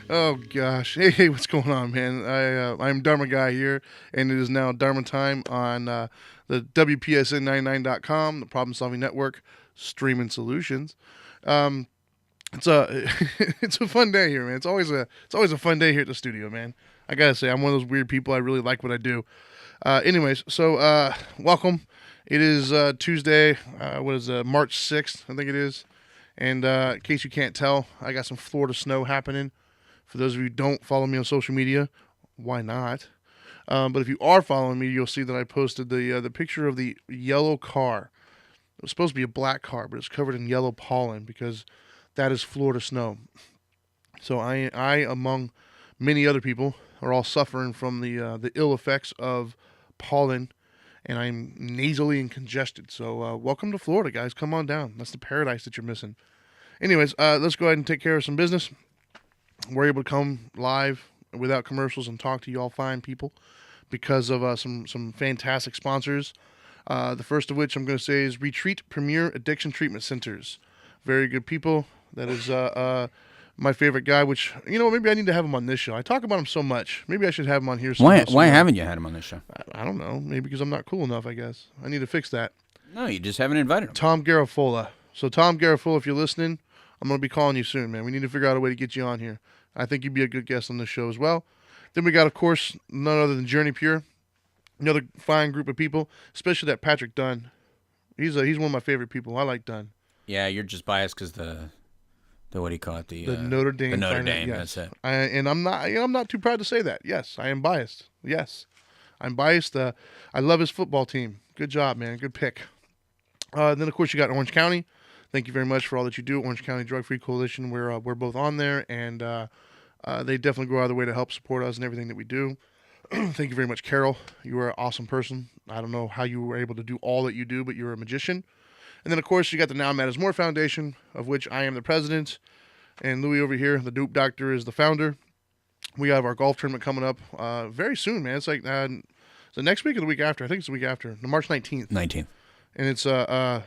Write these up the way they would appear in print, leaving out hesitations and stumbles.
Oh gosh. Hey, what's going on, man? I'm Dharma Guy here, and it is now Dharma Time on the WPSN99.com, the Problem Solving Network, streaming solutions. Um, it's a it's a fun day here, man. It's always a fun day here at the studio, man. I gotta say, I'm one of those weird people. I really like what I do. Welcome. It is Tuesday. What is March 6th? I think it is. And in case you can't tell, I got some Florida snow happening. For those of you who don't follow me on social media, why not? But if you are following me, you'll see that I posted the picture of the yellow car. It was supposed to be a black car, but it's covered in yellow pollen because that is Florida snow. So I among many other people, are all suffering from the ill effects of pollen, and I'm nasally and congested. So welcome to Florida, guys. Come on down. That's the paradise that you're missing. Anyways, let's go ahead and take care of some business. We're able to come live without commercials and talk to you all fine people because of some fantastic sponsors. The first of which I'm going to say is Retreat Premier Addiction Treatment Centers. Very good people. That is my favorite guy, which, maybe I need to have him on this show. I talk about him so much. Maybe I should have him on here somehow. Why haven't you had him on this show? I don't know. Maybe because I'm not cool enough, I guess. I need to fix that. No, you just haven't invited him. Tom Garofola. So, Tom Garofola, if you're listening, I'm going to be calling you soon, man. We need to figure out a way to get you on here. I think you'd be a good guest on this show as well. Then we got, of course, none other than Journey Pure. Another fine group of people, especially that Patrick Dunn. He's one of my favorite people. I like Dunn. Yeah, you're just biased because the what do you call it? The Notre Dame. The Notre Dame. Yes. That's it. And I'm not too proud to say that. Yes, I am biased. Yes, I'm biased. I love his football team. Good job, man. Good pick. Then of course you got Orange County. Thank you very much for all that you do. Orange County Drug Free Coalition. We're both on there, and they definitely go out of their way to help support us and everything that we do. Thank you very much, Carol. You are an awesome person. I don't know how you were able to do all that you do, but you're a magician. And then, of course, you got the Now Matters More Foundation, of which I am the president. And Louis over here, the Dupe Doctor, is the founder. We have our golf tournament coming up very soon, man. It's like the next week or the week after. I think it's the week after, March 19th. 19th. And it's gonna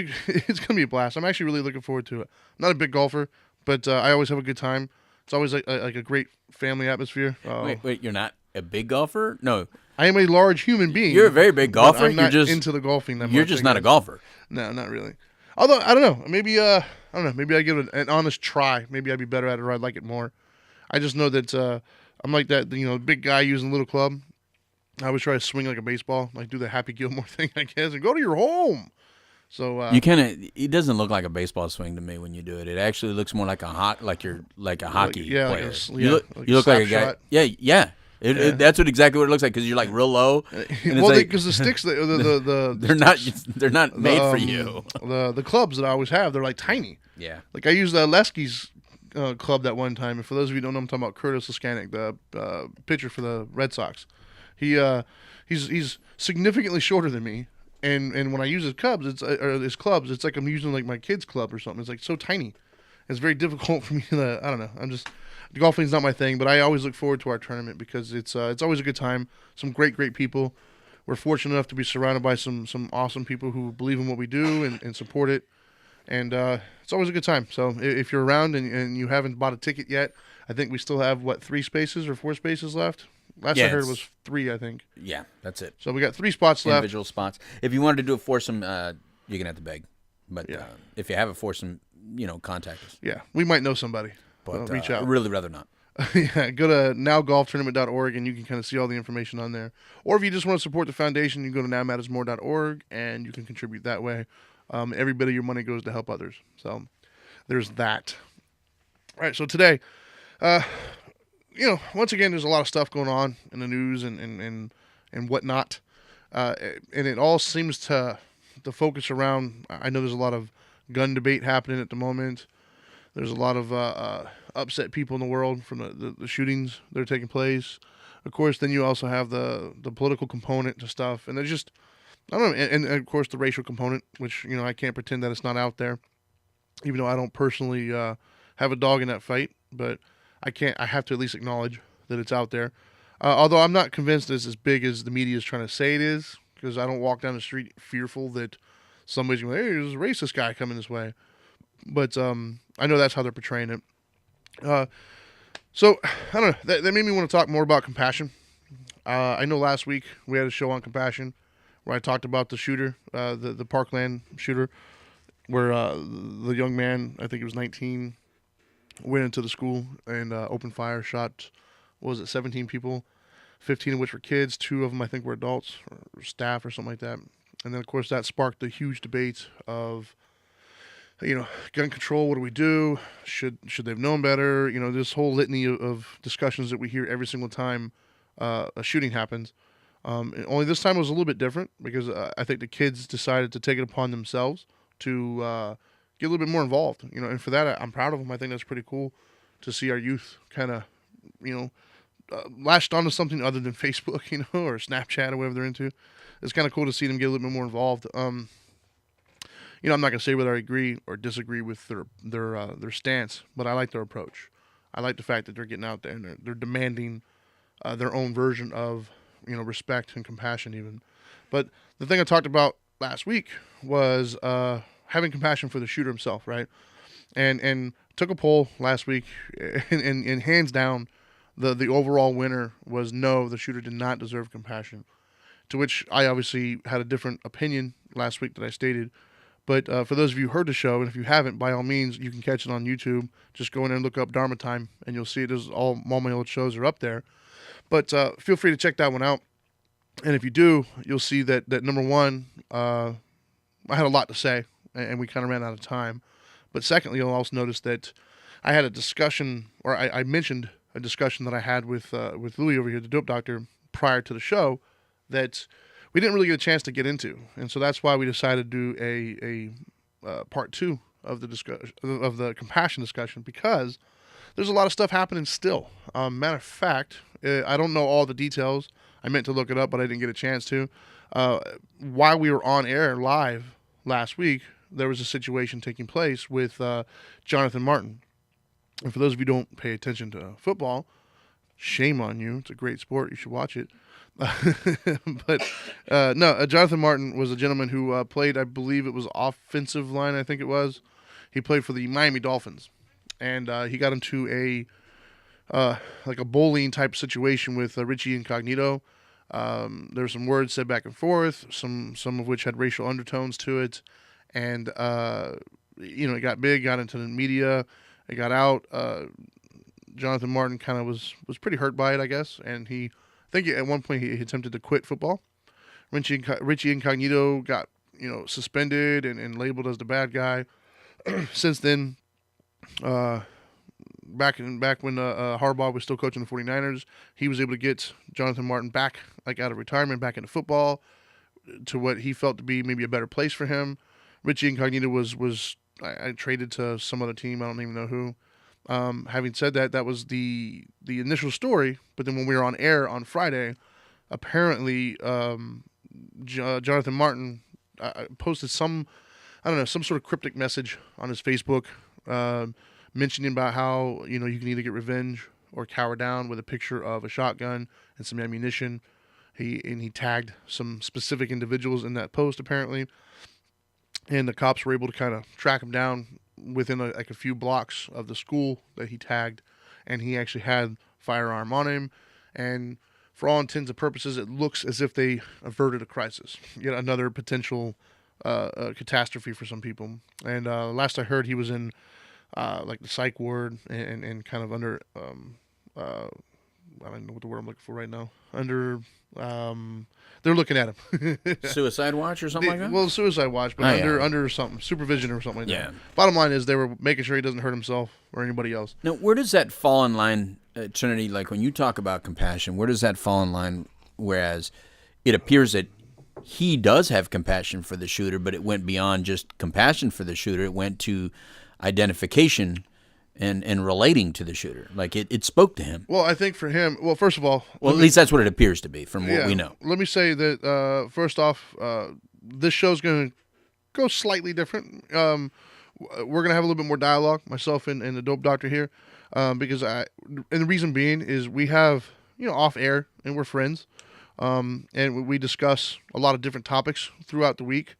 be it's gonna be a blast. I'm actually really looking forward to it. I'm not a big golfer, but I always have a good time. It's always like a great family atmosphere. Wait, you're not a big golfer? No. I am a large human being. You're a very big golfer. I'm not into the golfing that much. You're just not a golfer. No, not really. Although I don't know, maybe I don't know. Maybe I give it an honest try. Maybe I'd be better at it, or I'd like it more. I just know that I'm like that. Big guy using a little club. I always try to swing like a baseball, like do the Happy Gilmore thing, I guess, and go to your home. So you it doesn't look like a baseball swing to me when you do it. It actually looks more like a hockey player. You look like a guy. Shot. Yeah. That's exactly what it looks like because you're like real low. Because the sticks, they're not made for you. The clubs that I always have, they're like tiny. Yeah. Like I used Lesky's club that one time, and for those of you who don't know, I'm talking about Curtis Laskanik, the pitcher for the Red Sox. He's significantly shorter than me, and when I use his clubs, it's like I'm using like my kid's club or something. It's like so tiny. It's very difficult for me to, I don't know. Golfing's not my thing, but I always look forward to our tournament because it's always a good time. Some great people. We're fortunate enough to be surrounded by some awesome people who believe in what we do and support it. And it's always a good time. So if you're around and you haven't bought a ticket yet, I think we still have, 3 spaces or 4 spaces left? Last I heard was 3, I think. Yeah, that's it. So we got 3 spots left. Individual spots. If you wanted to do a foursome, you're going to have to beg. But if you have a foursome, contact us. Yeah, we might know somebody. But reach out. I'd really rather not. Yeah, go to nowgolftournament.org and you can kind of see all the information on there. Or if you just want to support the foundation, you can go to nowmattersmore.org and you can contribute that way. Every bit of your money goes to help others. So there's that. All right, so today, once again, there's a lot of stuff going on in the news and whatnot. And it all seems to focus around, I know there's a lot of gun debate happening at the moment. There's a lot of upset people in the world from the shootings that are taking place. Of course, then you also have the political component to stuff. And there's just, I don't know, and of course the racial component, which, I can't pretend that it's not out there. Even though I don't personally have a dog in that fight. But I have to at least acknowledge that it's out there. Although I'm not convinced it's as big as the media is trying to say it is. Because I don't walk down the street fearful that somebody's going, hey, there's a racist guy coming this way. But I know that's how they're portraying it. So I don't know. That made me want to talk more about compassion. I know last week we had a show on compassion where I talked about the shooter, the Parkland shooter, where the young man, I think he was 19, went into the school and opened fire, shot, what was it, 17 people, 15 of which were kids, 2 of them I think were adults or staff or something like that. And then of course that sparked a huge debate of, gun control. What do we do? Should they have known better? This whole litany of discussions that we hear every single time a shooting happens. And only this time it was a little bit different because I think the kids decided to take it upon themselves to get a little bit more involved. And for that I'm proud of them. I think that's pretty cool to see our youth kind of, latched onto something other than Facebook, or Snapchat or whatever they're into. It's kind of cool to see them get a little bit more involved. I'm not gonna say whether I agree or disagree with their stance, but I like their approach. I like the fact that they're getting out there and they're demanding their own version of respect and compassion even. But the thing I talked about last week was having compassion for the shooter himself, right? And took a poll last week, and hands down, the overall winner was no, the shooter did not deserve compassion. To which I obviously had a different opinion last week that I stated. But for those of you who heard the show, and if you haven't, by all means, you can catch it on YouTube. Just go in there and look up Dharma Time, and you'll see it. All my old shows are up there. But feel free to check that one out. And if you do, you'll see that number one, I had a lot to say, and we kind of ran out of time. But secondly, you'll also notice that I had a discussion, or I mentioned a discussion that I had with Louie over here, the dope doctor, prior to the show, that we didn't really get a chance to get into, and so that's why we decided to do a part 2 of the discussion of the compassion discussion, because there's a lot of stuff happening still. Matter of fact, I don't know all the details. I meant to look it up, but I didn't get a chance to. While we were on air live last week, there was a situation taking place with Jonathan Martin. And for those of you who don't pay attention to football, shame on you. It's a great sport. You should watch it. But no, Jonathan Martin was a gentleman who played, I believe it was offensive line, I think it was. He played for the Miami Dolphins. And he got into like a bullying type situation with Richie Incognito. There were some words said back and forth, some of which had racial undertones to it. And, it got big, got into the media, it got out. Jonathan Martin kind of was pretty hurt by it, I guess. And I think at one point he attempted to quit football. Richie Incognito got, suspended and labeled as the bad guy. Since then, back when Harbaugh was still coaching the 49ers, he was able to get Jonathan Martin back, like out of retirement, back into football, to what he felt to be maybe a better place for him. Richie Incognito was I traded to some other team. I don't even know who. Having said that, that was the initial story. But then when we were on air on Friday, apparently Jonathan Martin posted some sort of cryptic message on his Facebook, mentioning about how you can either get revenge or cower down, with a picture of a shotgun and some ammunition. He tagged some specific individuals in that post apparently, and the cops were able to kind of track him down within a few blocks of the school that he tagged, and he actually had firearm on him. And for all intents and purposes, it looks as if they averted a crisis, yet another potential catastrophe for some people. And last I heard, he was in like the psych ward and kind of under I don't know what the word I'm looking for right now. They're looking at him. Suicide watch or something like that? Well, suicide watch, but under something, supervision or something like that. Bottom line is they were making sure he doesn't hurt himself or anybody else. Now, where does that fall in line, Trinity? Like when you talk about compassion, where does that fall in line? Whereas it appears that he does have compassion for the shooter, but it went beyond just compassion for the shooter. It went to identification and relating to the shooter. Like it spoke to him. Well, I think for him, first of all... Well, at least that's what it appears to be from what we know. Let me say that, first off, this show's going to go slightly different. We're going to have a little bit more dialogue, myself and the dope doctor here, because and the reason being is we have, off air, and we're friends, and we discuss a lot of different topics throughout the week.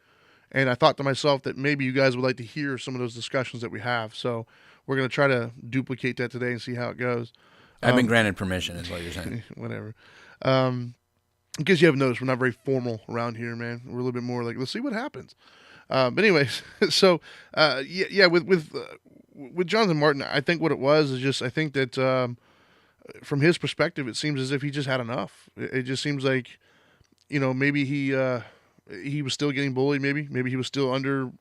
And I thought to myself that maybe you guys would like to hear some of those discussions that we have. So we're gonna try to duplicate that today and see how it goes. I've been granted permission, is what you're saying. Whatever. In case you haven't noticed, we're not very formal around here, man. We're a little bit more like, let's see what happens. But anyways, so with Jonathan Martin, I think what it was is just I think that from his perspective, it seems as if he just had enough. It just seems like, maybe he was still getting bullied. Maybe he was still under,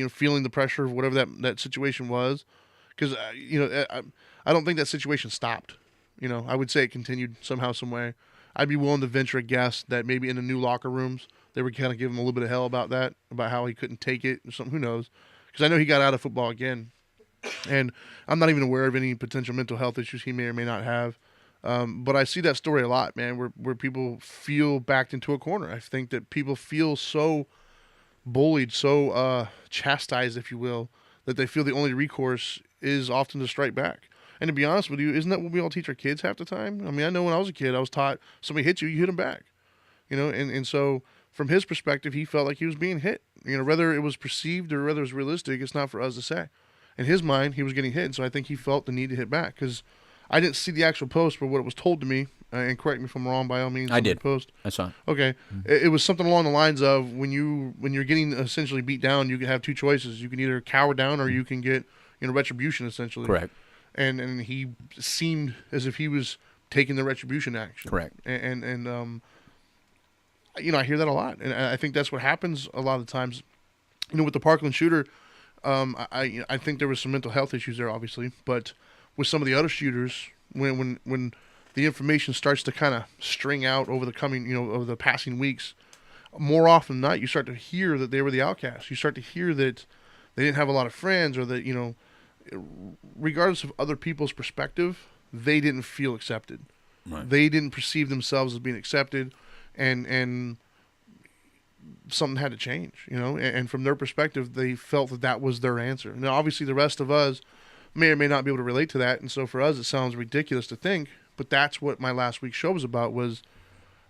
feeling the pressure of whatever that situation was. Because I don't think that situation stopped. I would say it continued somehow, some way. I'd be willing to venture a guess that maybe in the new locker rooms they were kind of giving him a little bit of hell about that, about how he couldn't take it or something. Who knows? Because I know he got out of football again, and I'm not even aware of any potential mental health issues he may or may not have. But I see that story a lot, man, where people feel backed into a corner. I think that people feel so bullied, so chastised, if you will, that they feel the only recourse is often to strike back. And to be honest with you, isn't that what we all teach our kids half the time? I mean, I know when I was a kid, I was taught somebody hits you, you hit them back. And so from his perspective, he felt like he was being hit. Whether it was perceived or whether it was realistic, it's not for us to say. In his mind, he was getting hit, and so I think he felt the need to hit back. Because I didn't see the actual post, but what it was told to me, and correct me if I'm wrong, by all means. I did. Post. I saw it. Okay. Mm-hmm. It was something along the lines of when you're getting essentially beat down, you can have two choices. You can either cower down or you can get retribution, essentially. Correct. And he seemed as if he was taking the retribution action. Correct. And I hear that a lot, and I think that's what happens a lot of the times. With the Parkland shooter, I think there was some mental health issues there, obviously, but with some of the other shooters, when the information starts to kind of string out over the coming, over the passing weeks, more often than not, you start to hear that they were the outcasts. You start to hear that they didn't have a lot of friends, or that regardless of other people's perspective, they didn't feel accepted. Right. They didn't perceive themselves as being accepted, and something had to change, and from their perspective, they felt that was their answer. Now, obviously, the rest of us may or may not be able to relate to that, and so for us, it sounds ridiculous to think, but that's what my last week's show was about, was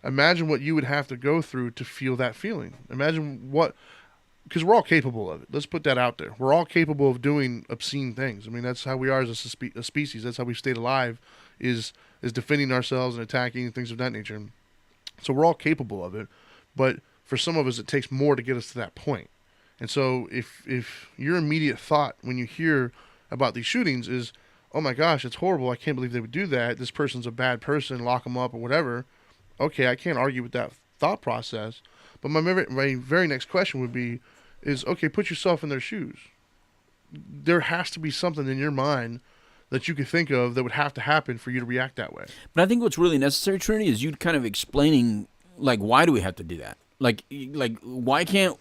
imagine what you would have to go through to feel that feeling. Imagine because we're all capable of it. Let's put that out there. We're all capable of doing obscene things. I mean, that's how we are as a species. That's how we've stayed alive, is defending ourselves and attacking and things of that nature. So we're all capable of it, but for some of us, it takes more to get us to that point. And so if your immediate thought when you hear about these shootings is, oh my gosh, it's horrible, I can't believe they would do that, this person's a bad person, lock them up or whatever, okay, I can't argue with that thought process. But my very next question would be, okay, put yourself in their shoes. There has to be something in your mind that you could think of that would have to happen for you to react that way. But I think what's really necessary, Trinity, is you kind of explaining, like, why do we have to do that? Like why can't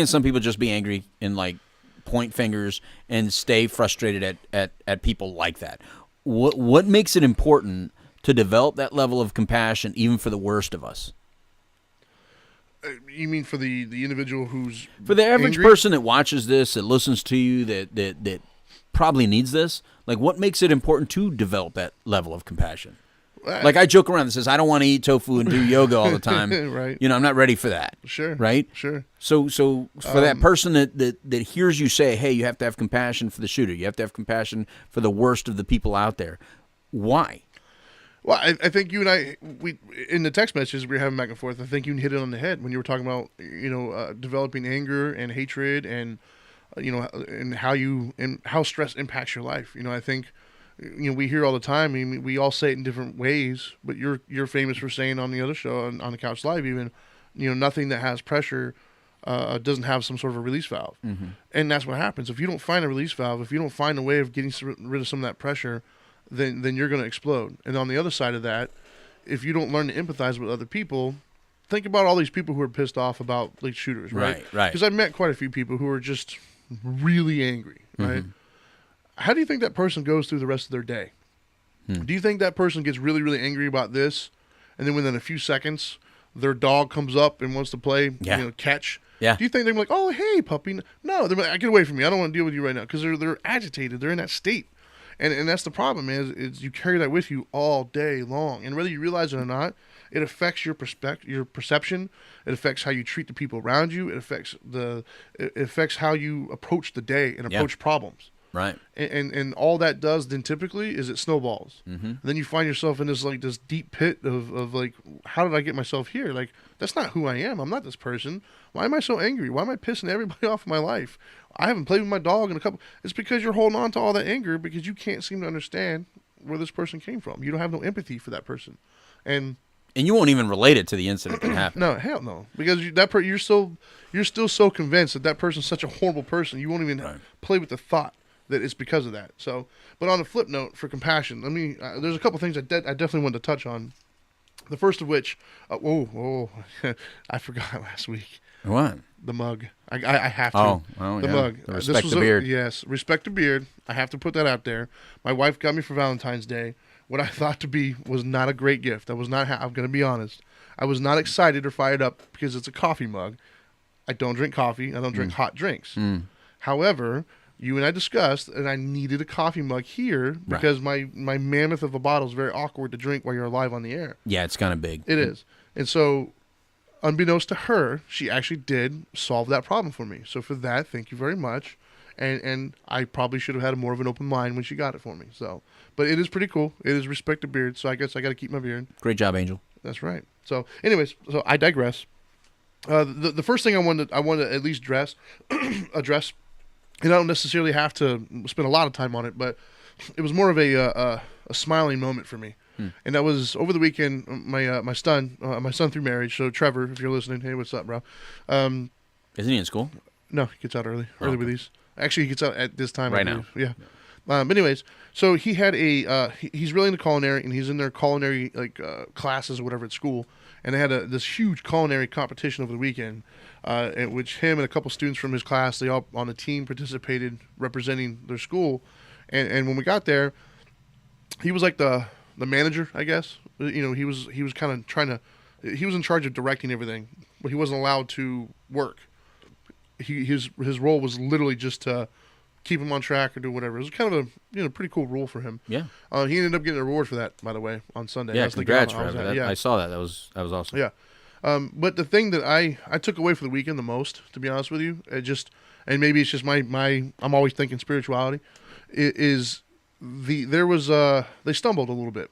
some people just be angry and like point fingers and stay frustrated at people like that? What makes it important to develop that level of compassion even for the worst of us? You mean for the individual who's for the average angry? person that watches this, that listens to you, that probably needs this? Like, what makes it important to develop that level of compassion? Like, I joke around and says, I don't want to eat tofu and do yoga all the time. Right. I'm not ready for that. Sure. Right? Sure. So for that person that hears you say, hey, you have to have compassion for the shooter, you have to have compassion for the worst of the people out there, why? Well, I think you and I, in the text messages we were having back and forth, I think you hit it on the head when you were talking about, developing anger and hatred and, and how stress impacts your life. I think, we hear all the time. I mean, we all say it in different ways, but you're famous for saying on the other show, on the Couch Live even, nothing that has pressure doesn't have some sort of a release valve. Mm-hmm. And that's what happens. If you don't find a release valve, if you don't find a way of getting rid of some of that pressure, then you're going to explode. And on the other side of that, if you don't learn to empathize with other people, think about all these people who are pissed off about like shooters, right? Right. Because I've met quite a few people who are just really angry, right? Mm-hmm. How do you think that person goes through the rest of their day? Do you think that person gets really, really angry about this, and then within a few seconds, their dog comes up and wants to play, catch? Yeah. Do you think they're like, oh, hey, puppy? No, they're like, get away from me. I don't want to deal with you right now, because they're agitated. They're in that state. And that's the problem, is you carry that with you all day long. And whether you realize it or not, it affects your perception. It affects how you treat the people around you. It affects how you approach the day and approach problems. Right. And all that does then typically is it snowballs. And then you find yourself in this deep pit of like, how did I get myself here? Like, that's not who I am. I'm not this person. Why am I so angry? Why am I pissing everybody off in my life? I haven't played with my dog in a couple. It's because you're holding on to all that anger because you can't seem to understand where this person came from. You don't have no empathy for that person, and you won't even relate it to the incident that happened. no, hell no, because you're still so convinced that that person's such a horrible person. You won't even play with the thought that it's because of that. So, but on a flip note, for compassion, there's a couple things I definitely wanted to touch on. The first of which, I forgot last week. What? The mug. I have to. The mug. Respect the beard. Yes, respect the beard. I have to put that out there. My wife got me for Valentine's Day what I thought to be was not a great gift. I was not. I'm going to be honest. I was not excited or fired up because it's a coffee mug. I don't drink coffee. I don't drink hot drinks. However, you and I discussed, and I needed a coffee mug here because my mammoth of a bottle is very awkward to drink while you're live on the air. Yeah, it's kind of big. It is. And so, unbeknownst to her, she actually did solve that problem for me. So for that, thank you very much. And I probably should have had more of an open mind when she got it for me. So, but it is pretty cool. It is respect the beard. So I guess I got to keep my beard. Great job, Angel. That's right. So, anyways, so I digress. The first thing I wanted to at least address, and I don't necessarily have to spend a lot of time on it, but it was more of a smiling moment for me. And that was over the weekend. My son through marriage. So Trevor, if you're listening, hey, what's up, bro? Isn't he in school? No, he gets out early with these. Actually, he gets out at this time right now. Yeah. But anyways, so he had he's really into culinary, and he's in their culinary classes or whatever at school, and they had this huge culinary competition over the weekend, in which him and a couple students from his class, they all on a team participated representing their school, and when we got there, he was like the manager, I guess. You know, he was kind of he was in charge of directing everything, but he wasn't allowed to work. His role was literally just to keep him on track or do whatever. It was kind of a pretty cool role for him. Yeah. He ended up getting a reward for that, by the way, on Sunday. Yeah, congrats, Trevor. I saw that. That was awesome. Yeah. But the thing that I took away for the weekend the most, to be honest with you, and maybe it's just my I'm always thinking spirituality, is they stumbled a little bit.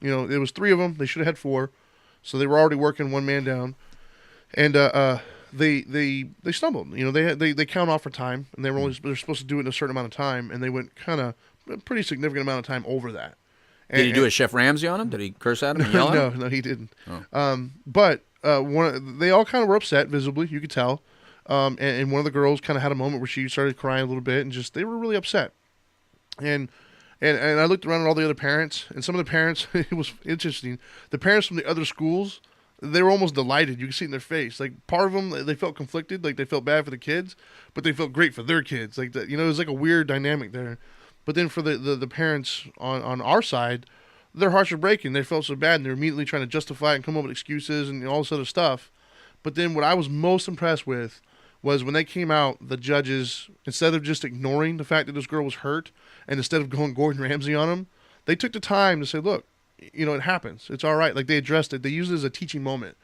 You know, there was 3 of them. They should have had 4, so they were already working one man down, and they stumbled. You know, they count off for time, and they're supposed to do it in a certain amount of time, and they went kind of a pretty significant amount of time over that. Did he do a Chef Ramsay on him? Did he curse at him and yell at him? No, he didn't. Oh. But they all kind of were upset visibly, you could tell. And one of the girls kind of had a moment where she started crying a little bit, and they were really upset. And I looked around at all the other parents, and some of the parents, it was interesting. The parents from the other schools, they were almost delighted. You could see it in their face. Like, part of them, they felt conflicted, like they felt bad for the kids, but they felt great for their kids. Like, it was like a weird dynamic there. But then for the parents on our side, their hearts were breaking. They felt so bad, and they're immediately trying to justify it and come up with excuses and all this other stuff. But then what I was most impressed with was when they came out, the judges, instead of just ignoring the fact that this girl was hurt, and instead of going Gordon Ramsay on them, they took the time to say, look, it happens. It's all right. Like, they addressed it. They used it as a teaching moment.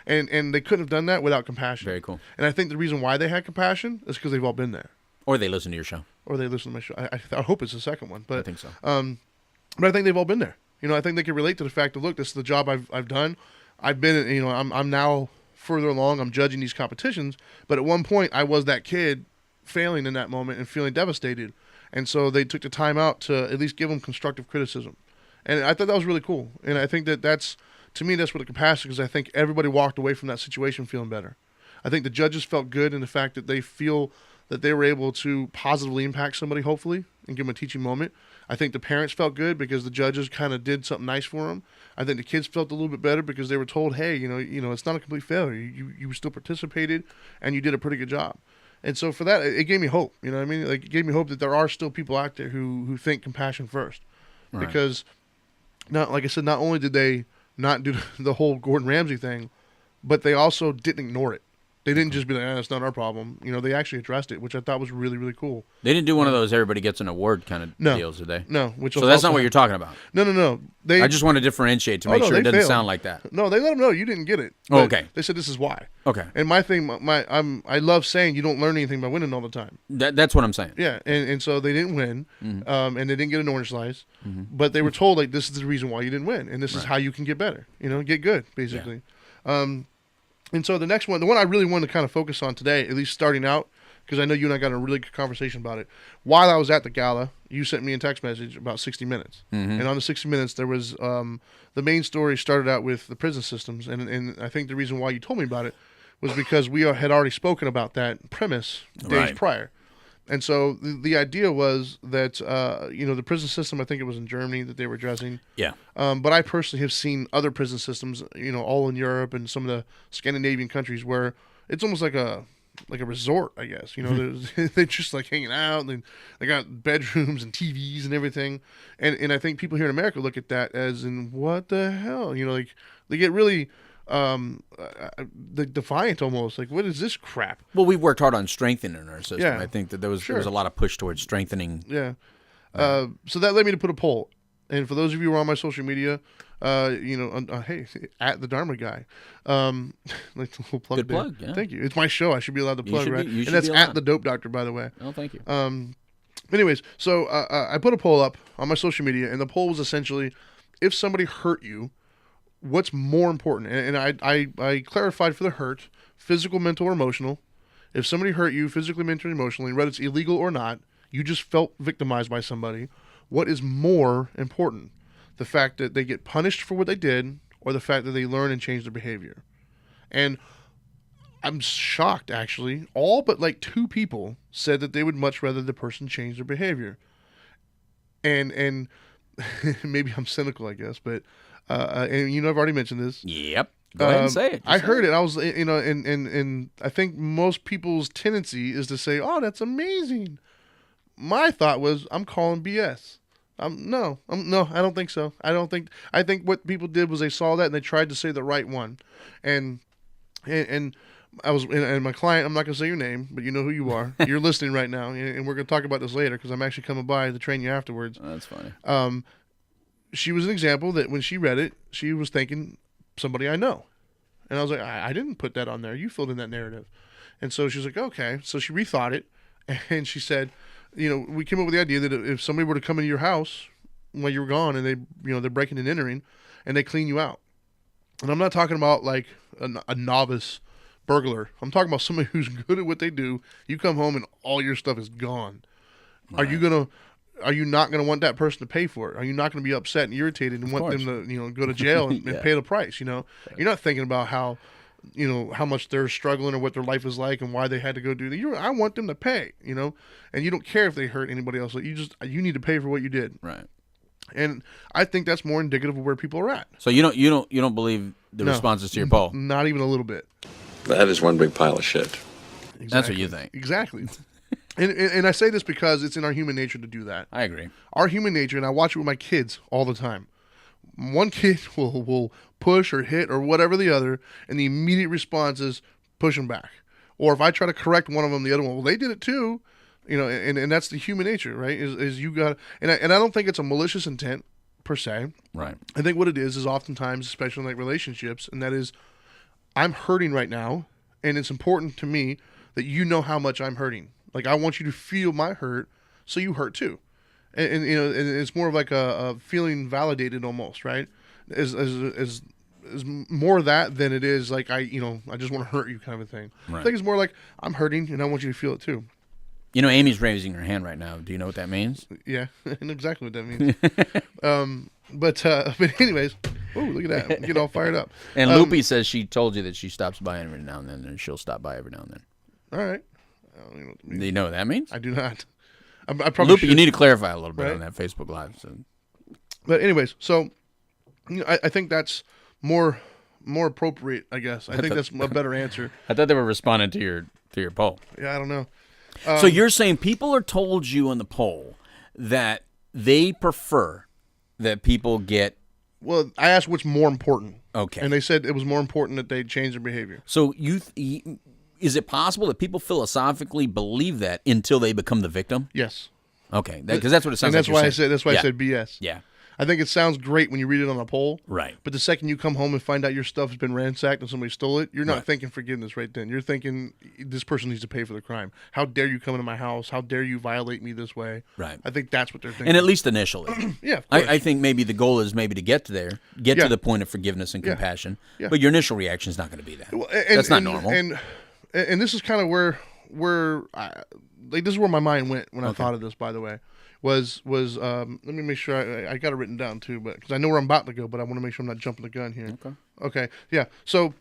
And they couldn't have done that without compassion. Very cool. And I think the reason why they had compassion is because they've all been there. Or they listen to your show. Or they listen to my show. I hope it's the second one. But I think so. But I think they've all been there. I think they can relate to the fact that, look, this is the job I've done. I've been, I'm now further along. I'm judging these competitions. But at one point, I was that kid failing in that moment and feeling devastated. And so they took the time out to at least give them constructive criticism. And I thought that was really cool. And I think that's, to me, that's what the compassion is, because I think everybody walked away from that situation feeling better. I think the judges felt good in the fact that they feel that they were able to positively impact somebody, hopefully, and give them a teaching moment. I think the parents felt good because the judges kind of did something nice for them. I think the kids felt a little bit better because they were told, hey, it's not a complete failure. You still participated, and you did a pretty good job. And so for that, it gave me hope. You know what I mean? Like, it gave me hope that there are still people out there who think compassion first. Right. Because, like I said, not only did they not do the whole Gordon Ramsay thing, but they also didn't ignore it. They didn't just be like, that's not our problem. They actually addressed it, which I thought was really, really cool. They didn't do one of those everybody gets an award kind of No. deals, did they? No. Which So was that's also not what you're talking about. No. I just want to differentiate to make no, sure it they doesn't failed. sound like that. No, they let them know you didn't get it. Oh, But okay. They said this is why. Okay. And my thing, I love saying you don't learn anything by winning all the time. That's what I'm saying. Yeah, and so they didn't win, Mm-hmm. and they didn't get an orange slice, but they were told like this is the reason why you didn't win, and this is how you can get better. Get good basically. And so the next one, the one I really wanted to kind of focus on today, at least starting out, because I know you and I got in a really good conversation about it. While I was at the gala, you sent me a text message about 60 Minutes. Mm-hmm. And on the 60 Minutes, there was the main story started out with the prison systems. And I think the reason why you told me about it was because we had already spoken about that premise days prior. And so the idea was that, the prison system, I think it was in Germany that they were addressing. Yeah. But I personally have seen other prison systems, all in Europe and some of the Scandinavian countries where it's almost like a resort, I guess. They're just like hanging out, and they got bedrooms and TVs and everything. And I think people here in America look at that as in what the hell, like they get really defiant almost. Like, what is this crap? Well, we've worked hard on strengthening our system. Yeah. I think that there was a lot of push towards strengthening. Yeah. So that led me to put a poll. And for those of you who are on my social media, hey, at the Dharma Guy, like the little plug. Good there. plug. Yeah. Thank you. It's my show. I should be allowed to plug, right? You should and that's be at allowed. the Dope Doctor, by the way. Oh, thank you. Anyways, so I put a poll up on my social media, and the poll was essentially, if somebody hurt you, what's more important? And I clarified for the hurt, physical, mental, or emotional. If somebody hurt you physically, mentally, emotionally, whether it's illegal or not, you just felt victimized by somebody, what is more important? The fact that they get punished for what they did, or the fact that they learn and change their behavior? And I'm shocked, actually. All but like 2 people said that they would much rather the person change their behavior. And maybe I'm cynical, I guess, but and I've already mentioned this. Yep. Go ahead and say it. I heard it. I was, and I think most people's tendency is to say, "Oh, that's amazing." My thought was, I'm calling BS. No, I don't think so. I think what people did was they saw that and they tried to say the right one, and I was, and my client, I'm not going to say your name, but you know who you are. You're listening right now, and we're going to talk about this later because I'm actually coming by to train you afterwards. Oh, that's funny. She was an example that when she read it, she was thinking somebody I know, and I was like, I didn't put that on there. You filled in that narrative, and so she was like, okay. So she rethought it, and she said, we came up with the idea that if somebody were to come into your house while you were gone and they're breaking and entering and they clean you out. And I'm not talking about like a novice burglar. I'm talking about somebody who's good at what they do. You come home and all your stuff is gone. Right. Are you not going to want that person to pay for it? Are you not going to be upset and irritated and want them to, go to jail and, and pay the price? Right. You're not thinking about how much they're struggling or what their life is like and why they had to go do that. I want them to pay, and you don't care if they hurt anybody else. Like you need to pay for what you did. Right. And I think that's more indicative of where people are at. So you don't believe the responses to your poll? Not even a little bit. That is one big pile of shit. Exactly. That's what you think. Exactly. and I say this because it's in our human nature to do that. I agree. Our human nature, and I watch it with my kids all the time. One kid will push or hit or whatever the other, and the immediate response is push them back. Or if I try to correct one of them, the other one, well, they did it too. And that's the human nature, right? Is you got, and I don't think it's a malicious intent per se. Right. I think what it is oftentimes, especially in like relationships, and that is, I'm hurting right now, and it's important to me that you know how much I'm hurting. Like I want you to feel my hurt, so you hurt too. And it's more of like a feeling validated almost, right? Is more of that than it is like I just want to hurt you kind of a thing. Right. I think it's more like I'm hurting and I want you to feel it too. Amy's raising her hand right now. Do you know what that means? Yeah, I know exactly what that means. But anyways, oh, look at that. I'm getting all fired up. And Loopy says she told you that she stops by every now and then, and she'll stop by every now and then. All right. I don't even know what that means. Do you know what that means? I do not. I probably Loopy, you need to clarify a little bit right? on that Facebook Live. So. But anyways, so I think that's more appropriate, I guess. I think that's a better answer. I thought they were responding to your poll. Yeah, I don't know. So you're saying people are told you on the poll that they prefer that people get... Well, I asked what's more important. Okay. And they said it was more important that they change their behavior. So is it possible that people philosophically believe that until they become the victim? Yes. Okay, because that's what it sounds And that's like. why you're I saying. said that's why Yeah. I said BS. Yeah. I think it sounds great when you read it on a poll. Right. But the second you come home and find out your stuff has been ransacked and somebody stole it, you're not Right. thinking forgiveness right then. You're thinking this person needs to pay for the crime. How dare you come into my house? How dare you violate me this way? Right. I think that's what they're thinking. And at least initially. Yeah, of course. I think maybe the goal is maybe to get to there, get Yeah. to the point of forgiveness and Yeah. compassion. Yeah. But your initial reaction is not going to be that. Well, That's not normal. And this is kind of where this is where my mind went when I thought of this. By the way, was let me make sure I got it written down too, but because I know where I'm about to go, but I want to make sure I'm not jumping the gun here. Okay. Yeah. So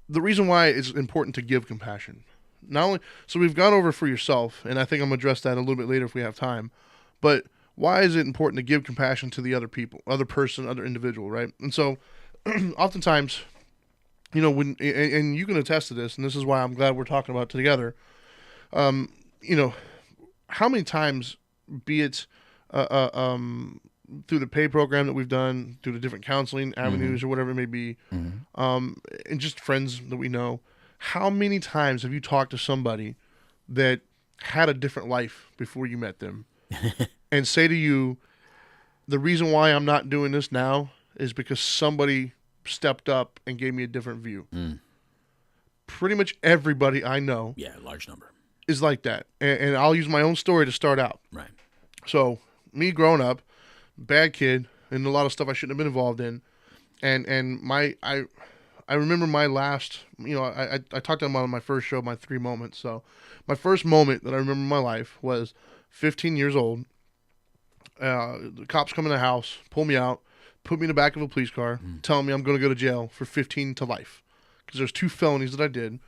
the reason why it's important to give compassion, not only so we've gone over for yourself, and I think I'm gonna address that a little bit later if we have time, but why is it important to give compassion to the other people, other person, other individual, right? And so oftentimes, you know, when and you can attest to this, and this is why I'm glad we're talking about it together. You know, how many times, be it through the pay program that we've done, through the different counseling avenues or whatever it may be, and just friends that we know, how many times have you talked to somebody that had a different life before you met them and say to you, the reason why I'm not doing this now is because somebody stepped up and gave me a different view. Pretty much everybody I know Yeah, large number. is like that. And I'll use my own story to start out. Right. So me growing up, bad kid, and a lot of stuff I shouldn't have been involved in. And I remember my last, you know, I talked about on my first show, my 3 moments. So my first moment that I remember in my life was 15 years old. The cops come in the house, pull me out, put me in the back of a police car, telling me I'm going to go to jail for 15 to life. Because there's 2 felonies that I did.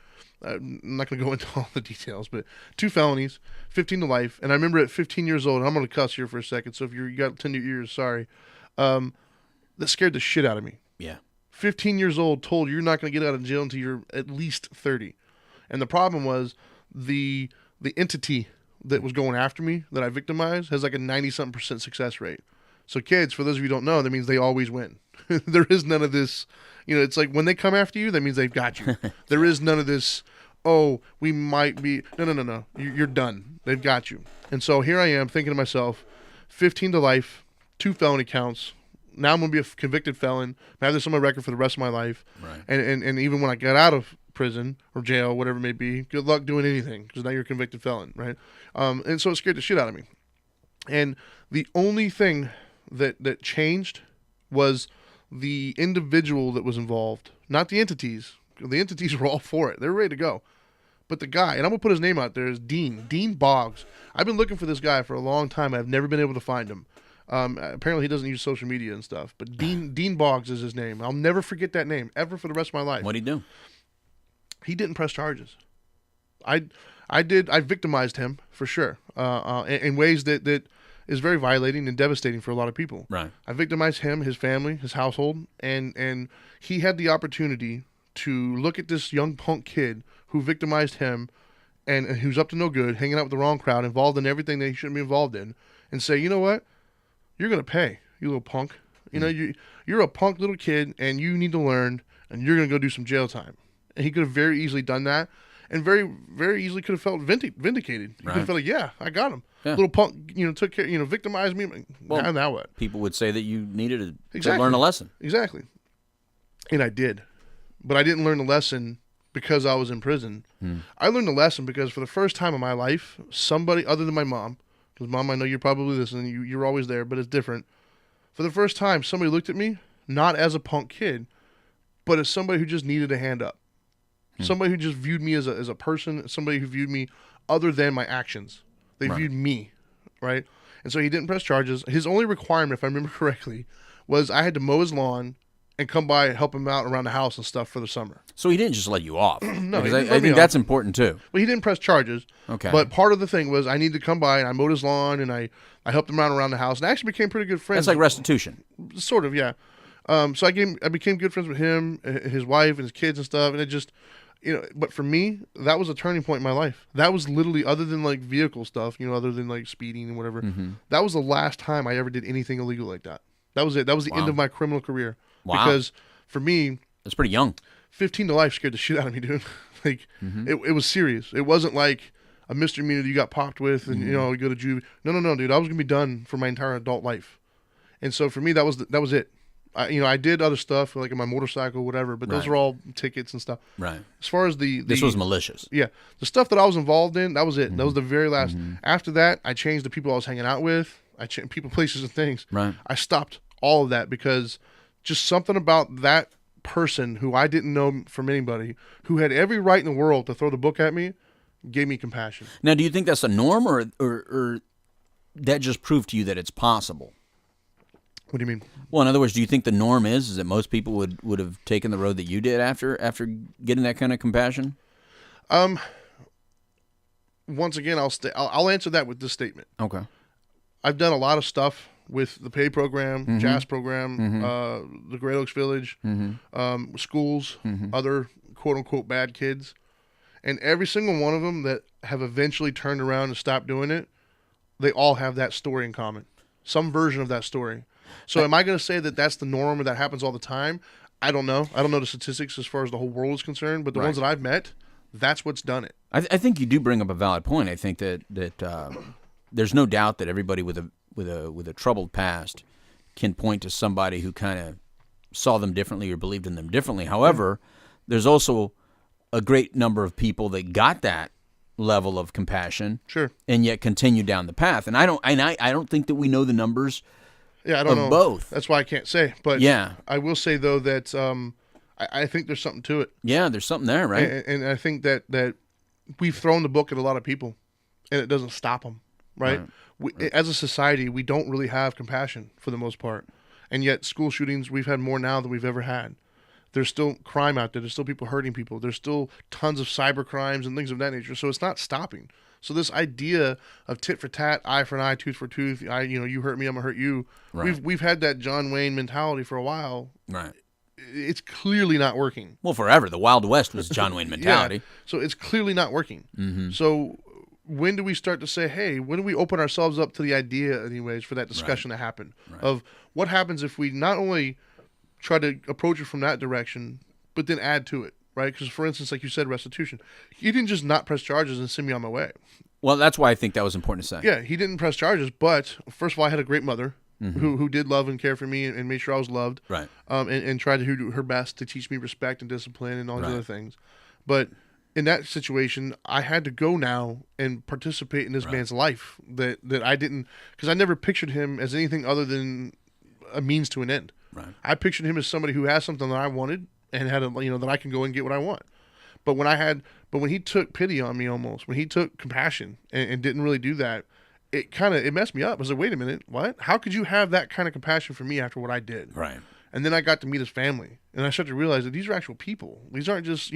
I'm not going to go into all the details, but 2 felonies, 15 to life. And I remember at 15 years old, and I'm going to cuss here for a second, so if you got tender ears, sorry. That scared the shit out of me. Yeah. 15 years old, told you're not going to get out of jail until you're at least 30. And the problem was the entity that was going after me, that I victimized, has like a 90-something% success rate. So kids, for those of you who don't know, that means they always win. There is none of this, you know, it's like when they come after you, that means they've got you. There is none of this, oh, we might be, no. You're done. They've got you. And so here I am thinking to myself, 15 to life, 2 felony counts. Now I'm going to be a convicted felon. I have this on my record for the rest of my life. Right. And even when I get out of prison or jail, whatever it may be, good luck doing anything because now you're a convicted felon, right? And so it scared the shit out of me. And the only thing that changed was the individual that was involved, not the entities. The entities were all for it. They were ready to go. But the guy, and I'm going to put his name out there, is Dean Boggs. I've been looking for this guy for a long time. I've never been able to find him. Apparently he doesn't use social media and stuff, but Dean Boggs is his name. I'll never forget that name ever for the rest of my life. What'd he do? He didn't press charges. I victimized him for sure, in ways that is very violating and devastating for a lot of people. Right. I victimized him, his family, his household, and he had the opportunity to look at this young punk kid who victimized him and who's up to no good, hanging out with the wrong crowd, involved in everything that he shouldn't be involved in, and say, you know what? You're going to pay, you little punk. You know, you're a punk little kid, and you need to learn, and you're going to go do some jail time. And he could have very easily done that, and very, very easily could have felt vindicated. He could have felt like, yeah, I got him. Yeah. Little punk, you know, took care, you know, victimized me. Well, now what? People would say that you needed to Exactly. learn a lesson. Exactly. And I did. But I didn't learn the lesson because I was in prison. I learned the lesson because for the first time in my life, somebody other than my mom, because Mom, I know you're probably listening, you're always there, but it's different. For the first time, somebody looked at me, not as a punk kid, but as somebody who just needed a hand up. Somebody who just viewed me as a person, somebody who viewed me other than my actions. They viewed me, right? And so he didn't press charges. His only requirement, if I remember correctly, was I had to mow his lawn and come by and help him out around the house and stuff for the summer. So he didn't just let you off. No, because he didn't I let me think that's important too. Well, he didn't press charges. Okay. But part of the thing was I needed to come by and I mowed his lawn and I helped him around the house and I actually became pretty good friends. That's like restitution. Sort of, yeah. So I became good friends with him, his wife, and his kids and stuff. And it just, you know, but for me, that was a turning point in my life. That was literally, other than like vehicle stuff, you know, other than like speeding and whatever, that was the last time I ever did anything illegal like that. That was it. That was the end of my criminal career. Wow. Because for me, That's pretty young. 15 to life scared the shit out of me, dude. Like, it was serious. It wasn't like a misdemeanor that you got popped with and, you know, you go to juvie. No, dude. I was going to be done for my entire adult life. And so for me, that was it. I did other stuff, like in my motorcycle, whatever, but those Right. were all tickets and stuff. Right. As far as This was malicious. yeah, the stuff that I was involved in, that was it. That was the very last. After that, I changed the people I was hanging out with. I changed people, places, and things. Right. I stopped all of that because just something about that person who I didn't know from anybody, who had every right in the world to throw the book at me, gave me compassion. Now, do you think that's a norm, or that just proved to you that it's possible? What do you mean? Well, in other words, do you think the norm is that most people would have taken the road that you did after getting that kind of compassion? Once again, I'll answer that with this statement. Okay. I've done a lot of stuff with the pay program, jazz program, the Great Oaks Village, schools, other quote unquote bad kids. And every single one of them that have eventually turned around and stopped doing it, they all have that story in common. Some version of that story. So am I going to say that that's the norm or that happens all the time? I don't know. I don't know the statistics as far as the whole world is concerned, but the ones that I've met, that's what's done it. I think you do bring up a valid point. I think that there's no doubt that everybody with a troubled past can point to somebody who kind of saw them differently or believed in them differently. However, there's also a great number of people that got that level of compassion, Sure, and yet continue down the path. And I don't think that we know the numbers. yeah, I don't know both. That's why I can't say. But Yeah. I will say though that I think there's something to it. Yeah, there's something there, right? And I think that we've thrown the book at a lot of people, and it doesn't stop them, right? As a society, we don't really have compassion for the most part, and yet school shootings, we've had more now than we've ever had. There's still crime out there. There's still people hurting people. There's still tons of cyber crimes and things of that nature. So it's not stopping. So this idea of tit for tat, eye for an eye, tooth for tooth, you hurt me, I'm gonna hurt you. Right. We've had that John Wayne mentality for a while. Right. It's clearly not working. Well, forever. The Wild West was John Wayne mentality. Yeah. So it's clearly not working. So when do we start to say, hey, when do we open ourselves up to the idea, anyways, for that discussion to happen of what happens if we not only try to approach it from that direction, but then add to it, right? Because, for instance, like you said, restitution. He didn't just not press charges and send me on my way. Well, that's why I think that was important to say. Yeah, he didn't press charges, but first of all, I had a great mother who did love and care for me and made sure I was loved. Right. And tried to do her best to teach me respect and discipline and all these other things. But in that situation, I had to go now and participate in this man's life that I didn't, because I never pictured him as anything other than a means to an end. Right. I pictured him as somebody who has something that I wanted and had that I can go and get what I want. But when he took pity on me almost, when he took compassion and didn't really do that, it messed me up. I was like, wait a minute, what? How could you have that kind of compassion for me after what I did? Right. And then I got to meet his family, and I started to realize that these are actual people. These aren't just,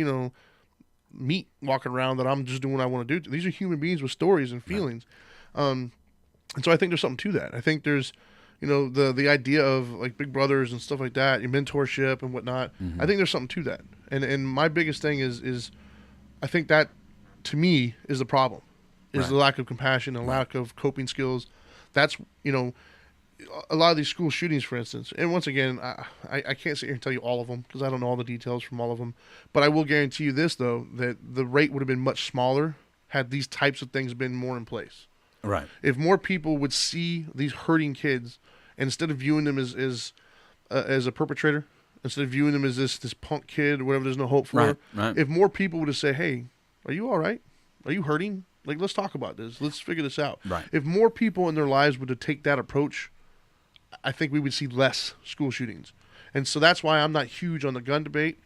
meat walking around that I'm just doing what I want to do. These are human beings with stories and feelings. And so I think there's something to that. I think there's, the idea of like big brothers and stuff like that, your mentorship and whatnot. I think there's something to that. And my biggest thing is I think that to me is the problem, is the lack of compassion and lack of coping skills. That's, a lot of these school shootings, for instance. And once again, I can't sit here and tell you all of them because I don't know all the details from all of them. But I will guarantee you this, though, that the rate would have been much smaller had these types of things been more in place. Right. If more people would see these hurting kids, and instead of viewing them as a perpetrator, instead of viewing them as this punk kid or whatever there's no hope for, Right. if more people would have said, hey, are you all right? Are you hurting? Like, let's talk about this. Let's figure this out. Right. If more people in their lives would have take that approach, I think we would see less school shootings. And so that's why I'm not huge on the gun debate,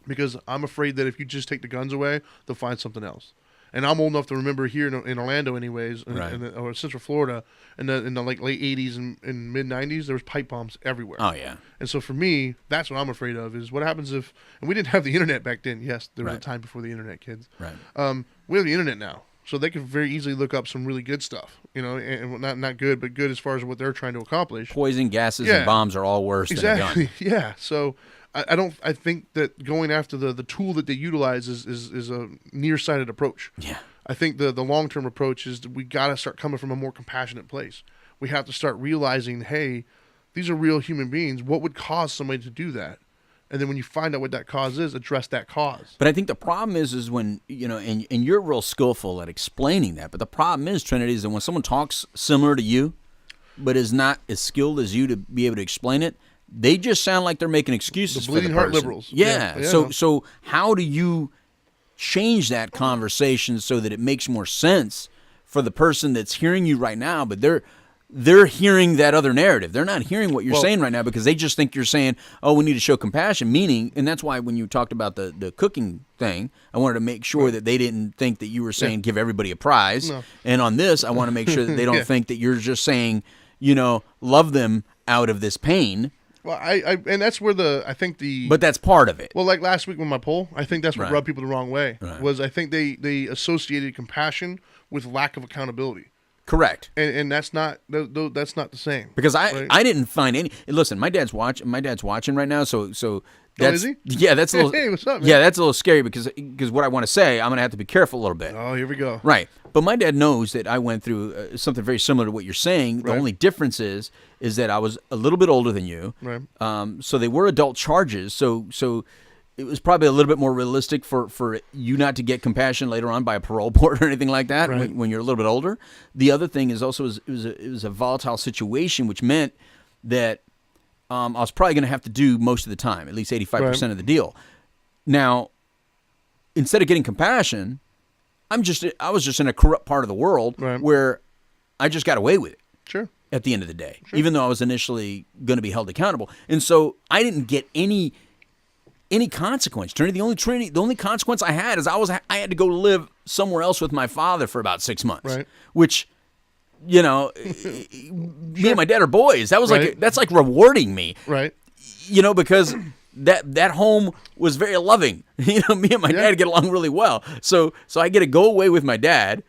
because I'm afraid that if you just take the guns away, they'll find something else. And I'm old enough to remember here in Orlando, anyways, or Central Florida, in the like late '80s and mid '90s, there was pipe bombs everywhere. Oh yeah. And so for me, that's what I'm afraid of. Is what happens if, and we didn't have the internet back then. Yes, there was a time before the internet, kids. Right. We have the internet now, so they can very easily look up some really good stuff. And not good, but good as far as what they're trying to accomplish. Poison gases and bombs are all worse than a gun. Yeah. So I think that going after the tool that they utilize is a nearsighted approach. Yeah. I think the long-term approach is that we got to start coming from a more compassionate place. We have to start realizing, hey, these are real human beings. What would cause somebody to do that? And then when you find out what that cause is, address that cause. But I think the problem is when, and you're real skillful at explaining that, but the problem is, Trinity, is that when someone talks similar to you, but is not as skilled as you to be able to explain it, they just sound like they're making excuses The bleeding for the heart person. liberals. Yeah. Yeah. So how do you change that conversation so that it makes more sense for the person that's hearing you right now, but they're hearing that other narrative. They're not hearing what you're saying right now because they just think you're saying, oh, we need to show compassion, meaning, and that's why when you talked about the cooking thing, I wanted to make sure that they didn't think that you were saying give everybody a prize. No. And on this, I want to make sure that they don't think that you're just saying, love them out of this pain. Well, and that's where But that's part of it. Well, like last week with my poll, I think that's what Right. rubbed people the wrong way. Right. Was I think they associated compassion with lack of accountability. Correct. And that's not the same. Because right? I didn't find any. Listen, my dad's watching right now, so that's is he? yeah, that's a little. Hey, what's up, man? Yeah, that's a little scary because what I want to say, I'm gonna have to be careful a little bit. Oh, here we go. Right, but my dad knows that I went through something very similar to what you're saying. The Right. only difference is that I was a little bit older than you. Right. So they were adult charges. So it was probably a little bit more realistic for you not to get compassion later on by a parole board or anything like that Right. when you're a little bit older. The other thing is also it was a volatile situation, which meant that I was probably going to have to do most of the time, at least 85% of the deal. Now, instead of getting compassion, I was just in a corrupt part of the world Right. where I just got away with it Sure. at the end of the day, even though I was initially going to be held accountable. And so I didn't get any consequence. The only consequence I had is I had to go live somewhere else with my father for about 6 months, Right. which, me and my dad are boys. That was Right. that's like rewarding me, Right. because that home was very loving. Me and my dad get along really well. So I get to go away with my dad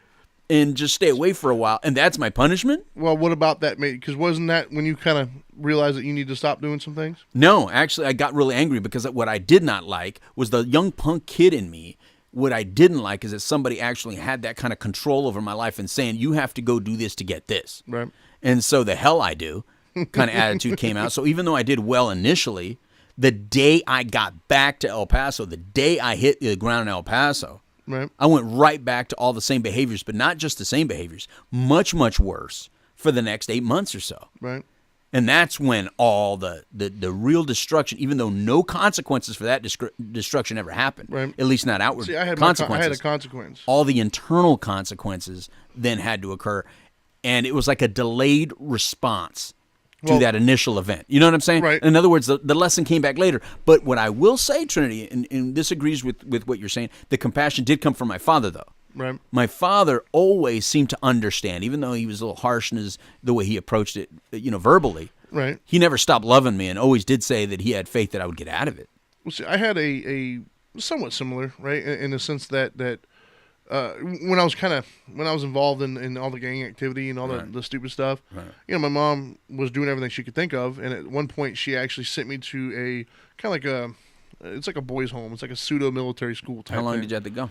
and just stay away for a while, and that's my punishment? Well, what about that, mate? Because wasn't that when you kind of realized that you need to stop doing some things? No, actually, I got really angry because what I did not like was the young punk kid in me. What I didn't like is that somebody actually had that kind of control over my life and saying, you have to go do this to get this. Right. And so the hell I do kind of attitude came out. So even though I did well initially, the day I got back to El Paso, the day I hit the ground in El Paso, Right. I went right back to all the same behaviors, but not just the same behaviors, much, much worse for the next 8 months or so. Right. And that's when all the real destruction, even though no consequences for that destruction ever happened, Right. at least not outward See, I had consequences. a consequence. All the internal consequences then had to occur, and it was like a delayed response to Well- that initial event. You know what I'm saying? Right. In other words, the lesson came back later. But what I will say, Trinity, and this agrees with what you're saying, the compassion did come from my father, though. Right. My father always seemed to understand, even though he was a little harsh in the way he approached it, verbally. Right. He never stopped loving me and always did say that he had faith that I would get out of it. Well, see, I had a somewhat similar, right, in the sense that when I was involved in all the gang activity and all the stupid stuff, my mom was doing everything she could think of, and at one point she actually sent me to a kind of like it's like a boys' home. It's like a pseudo military school type. How long thing. did you have to go?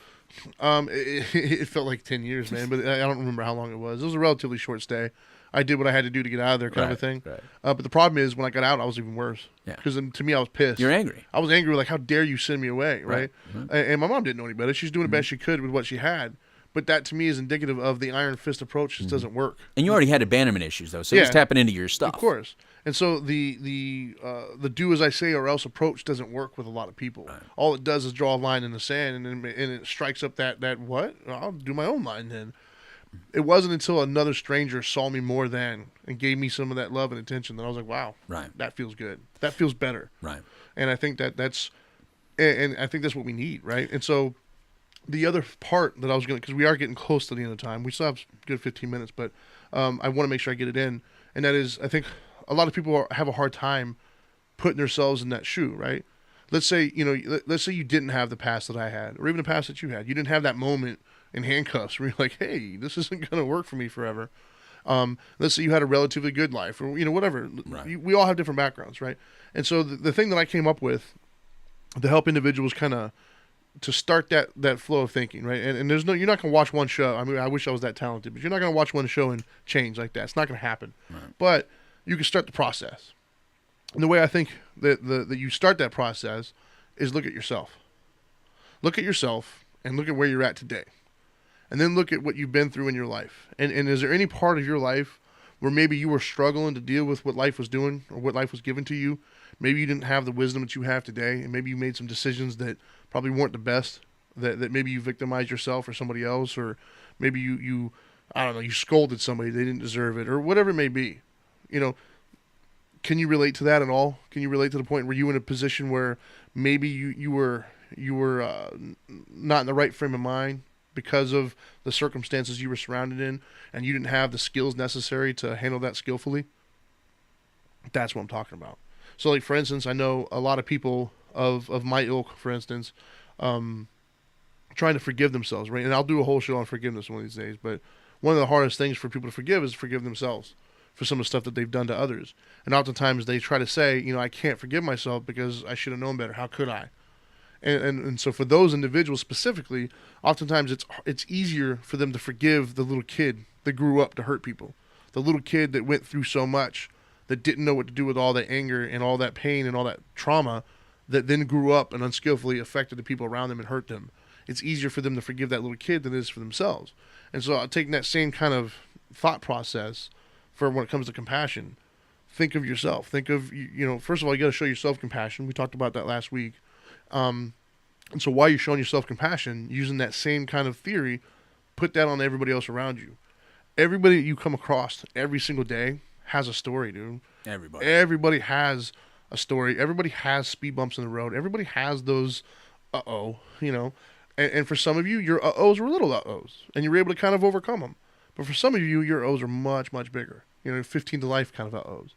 It felt like 10 years, man, but I don't remember how long it was. It was a relatively short stay. I did what I had to do to get out of there, kind of a thing. Right. But the problem is, when I got out, I was even worse. Yeah. Because to me, I was pissed. You're angry. I was angry, like, how dare you send me away, right? Mm-hmm. And my mom didn't know any better. She's doing the best she could with what she had. But that, to me, is indicative of the iron fist approach just doesn't work. And you already had abandonment issues, though, so just tapping into your stuff. Of course. And so the do as I say or else approach doesn't work with a lot of people. Right. All it does is draw a line in the sand, and it strikes up that what? I'll do my own line then. It wasn't until another stranger saw me more than and gave me some of that love and attention that I was like, wow, Right. that feels good. That feels better. Right. And I think that's I think that's what we need, right? And so the other part that I was going to, because we are getting close to the end of time. We still have a good 15 minutes, but I want to make sure I get it in. And that is, I think a lot of people have a hard time putting themselves in that shoe, right? Let's say, let's say you didn't have the past that I had, or even the past that you had. You didn't have that moment in handcuffs where you're like, hey, this isn't going to work for me forever. Let's say you had a relatively good life, or, whatever. Right. We all have different backgrounds, right? And so the thing that I came up with to help individuals kind of to start that flow of thinking, right? And you're not going to watch one show. I mean, I wish I was that talented, but you're not going to watch one show and change like that. It's not going to happen. Right. But you can start the process. And the way I think that you start that process is look at yourself. Look at yourself and look at where you're at today. And then look at what you've been through in your life. And is there any part of your life where maybe you were struggling to deal with what life was doing or what life was given to you? Maybe you didn't have the wisdom that you have today, and maybe you made some decisions that probably weren't the best, that maybe you victimized yourself or somebody else, or maybe you I don't know, you scolded somebody, they didn't deserve it, or whatever it may be. You know, can you relate to that at all? Can you relate to the point where you were in a position where maybe you were not in the right frame of mind because of the circumstances you were surrounded in, and you didn't have the skills necessary to handle that skillfully? That's what I'm talking about. So, like, for instance, I know a lot of people of my ilk, for instance, trying to forgive themselves, right? And I'll do a whole show on forgiveness one of these days, but one of the hardest things for people to forgive is forgive themselves for some of the stuff that they've done to others. And oftentimes they try to say, I can't forgive myself because I should have known better. How could I? And so for those individuals specifically, oftentimes it's easier for them to forgive the little kid that grew up to hurt people, the little kid that went through so much, that didn't know what to do with all that anger and all that pain and all that trauma, that then grew up and unskillfully affected the people around them and hurt them. It's easier for them to forgive that little kid than it is for themselves. And so taking that same kind of thought process for when it comes to compassion, think of yourself. Think of, first of all, you got to show yourself compassion. We talked about that last week. And so while you're showing yourself compassion, using that same kind of theory, put that on everybody else around you. Everybody that you come across every single day has a story, dude. Everybody has a story. Everybody has speed bumps in the road. Everybody has those, And for some of you, your uh-ohs were little uh-ohs, and you were able to kind of overcome them. But for some of you, your uh-ohs are much, much bigger. 15 to life kind of uh-ohs.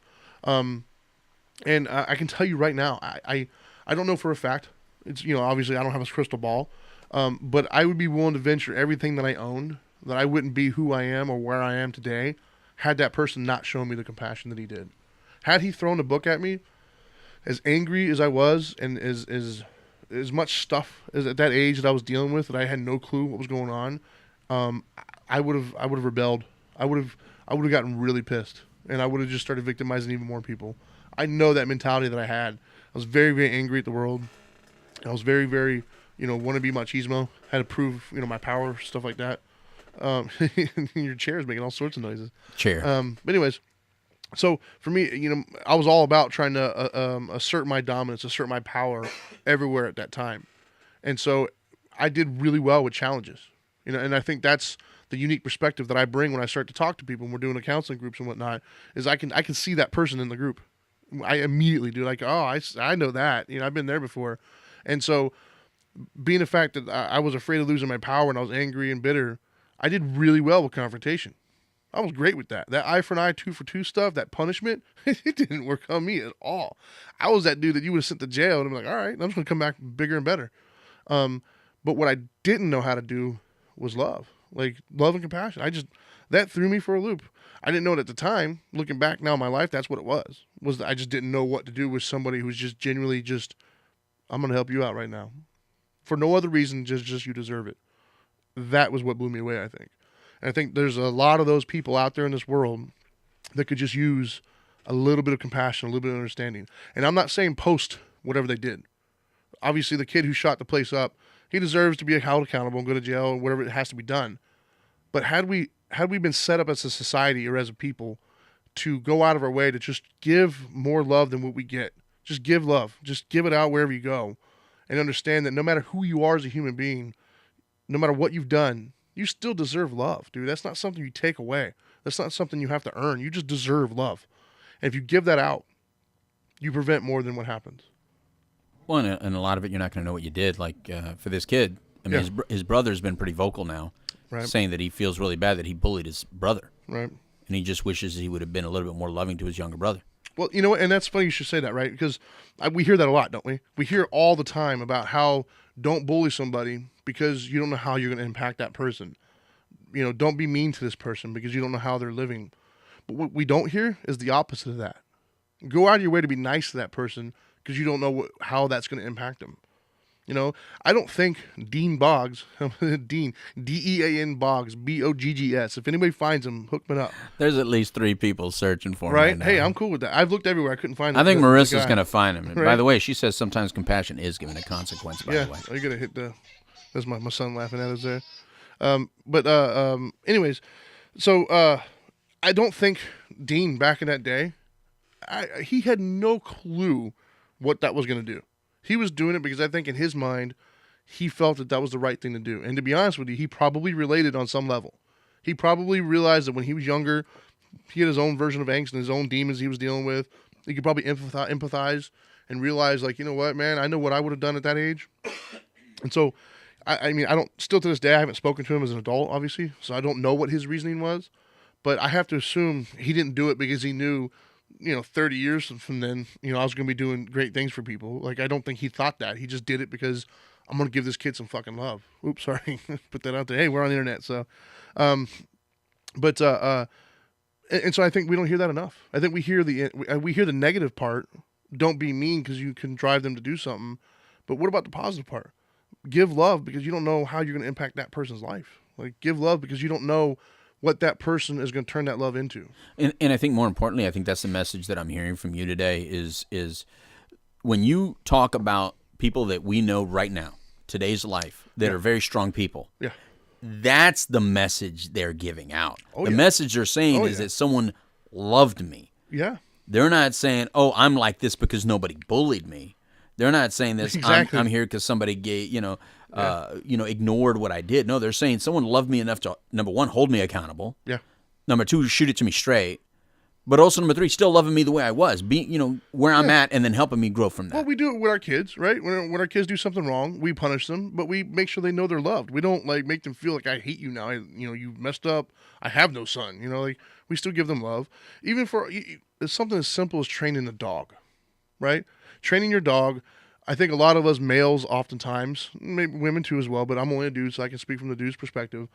And I can tell you right now, I don't know for a fact. It's, obviously I don't have a crystal ball. But I would be willing to venture everything that I owned, that I wouldn't be who I am or where I am today, had that person not shown me the compassion that he did. Had he thrown a book at me, as angry as I was, and as much stuff as at that age that I was dealing with, that I had no clue what was going on, I would have rebelled. I would have gotten really pissed, and I would have just started victimizing even more people. I know that mentality that I had. I was very, very angry at the world. I was very, very, wannabe machismo. Had to prove, my power, stuff like that. Your chair is making all sorts of noises. Chair. But anyways, so for me, I was all about trying to assert my dominance, assert my power everywhere at that time. And so I did really well with challenges, and I think that's the unique perspective that I bring when I start to talk to people when we're doing the counseling groups and whatnot, is I can see that person in the group. I immediately do, like, oh, I know that, I've been there before. And so being the fact that I was afraid of losing my power and I was angry and bitter, I did really well with confrontation. I was great with that. That eye for an eye, tooth for tooth stuff, that punishment, it didn't work on me at all. I was that dude that you would have sent to jail, and I'm like, all right, I'm just going to come back bigger and better. But what I didn't know how to do was love. Like, love and compassion. That threw me for a loop. I didn't know it at the time. Looking back now in my life, that's what it was that I just didn't know what to do with somebody who's just genuinely I'm going to help you out right now. For no other reason, just you deserve it. That was what blew me away, I think. And I think there's a lot of those people out there in this world that could just use a little bit of compassion, a little bit of understanding. And I'm not saying post whatever they did. Obviously, the kid who shot the place up, he deserves to be held accountable and go to jail or whatever it has to be done. But had we been set up as a society or as a people to go out of our way to just give more love than what we get, just give love, just give it out wherever you go, and understand that no matter who you are as a human being, no matter what you've done, you still deserve love, dude. That's not something you take away. That's not something you have to earn. You just deserve love. And if you give that out, you prevent more than what happens. Well, and a lot of it, you're not going to know what you did. Like for this kid, I mean, his brother's been pretty vocal now, right, saying that he feels really bad that he bullied his brother. Right. And he just wishes he would have been a little bit more loving to his younger brother. Well, you know what? And that's funny you should say that, right? Because we hear that a lot, don't we? We hear all the time about how don't bully somebody because you don't know how you're going to impact that person. Don't be mean to this person because you don't know how they're living. But what we don't hear is the opposite of that. Go out of your way to be nice to that person because you don't know how that's going to impact them. You know, I don't think Dean Boggs, Dean, Dean Boggs, Boggs. If anybody finds him, hook me up. There's at least 3 people searching for him Right? right now. Hey, I'm cool with that. I've looked everywhere. I couldn't find. I think the Marissa's guy. going to find him. And by Right? the way, she says sometimes compassion is given a consequence, by Yeah, the way. you gotta hit the. That's my son laughing at us there. Anyways, so I don't think Dean back in that day, he had no clue what that was gonna do. He was doing it because I think in his mind, he felt that that was the right thing to do. And to be honest with you, he probably related on some level. He probably realized that when he was younger, he had his own version of angst and his own demons he was dealing with. He could probably empathize and realize, like, you know what, man, I know what I would have done at that age. And so, I mean, I don't, still to this day, I haven't spoken to him as an adult, obviously, so I don't know what his reasoning was. But I have to assume he didn't do it because he knew, 30 years from then, I was going to be doing great things for people. Like, I don't think he thought that. He just did it because I'm going to give this kid some fucking love. Oops, sorry. Put that out there. Hey, we're on the internet, so. And so I think we don't hear that enough. I think we hear the negative part. Don't be mean because you can drive them to do something. But what about the positive part? Give love because you don't know how you're going to impact that person's life. Like, give love because you don't know what that person is going to turn that love into. And I think more importantly, I think that's the message that I'm hearing from you today is when you talk about people that we know right now, today's life, that are very strong people. Yeah. That's the message they're giving out. Oh, the yeah. message they're saying is that someone loved me. Yeah. They're not saying, "Oh, I'm like this because nobody bullied me." They're not saying this. Exactly. I'm here because somebody ignored what I did. No, they're saying someone loved me enough to, number one, hold me accountable. Yeah. Number two, shoot it to me straight. But also number three, still loving me the way I was, being, where I'm at, and then helping me grow from that. Well, we do it with our kids, right? When our kids do something wrong, we punish them, but we make sure they know they're loved. We don't make them feel like I hate you now. You messed up. I have no son. We still give them love, even for it's something as simple as training a dog, right? Training your dog. I think a lot of us males, oftentimes, maybe women too as well, but I'm only a dude, so I can speak from the dude's perspective.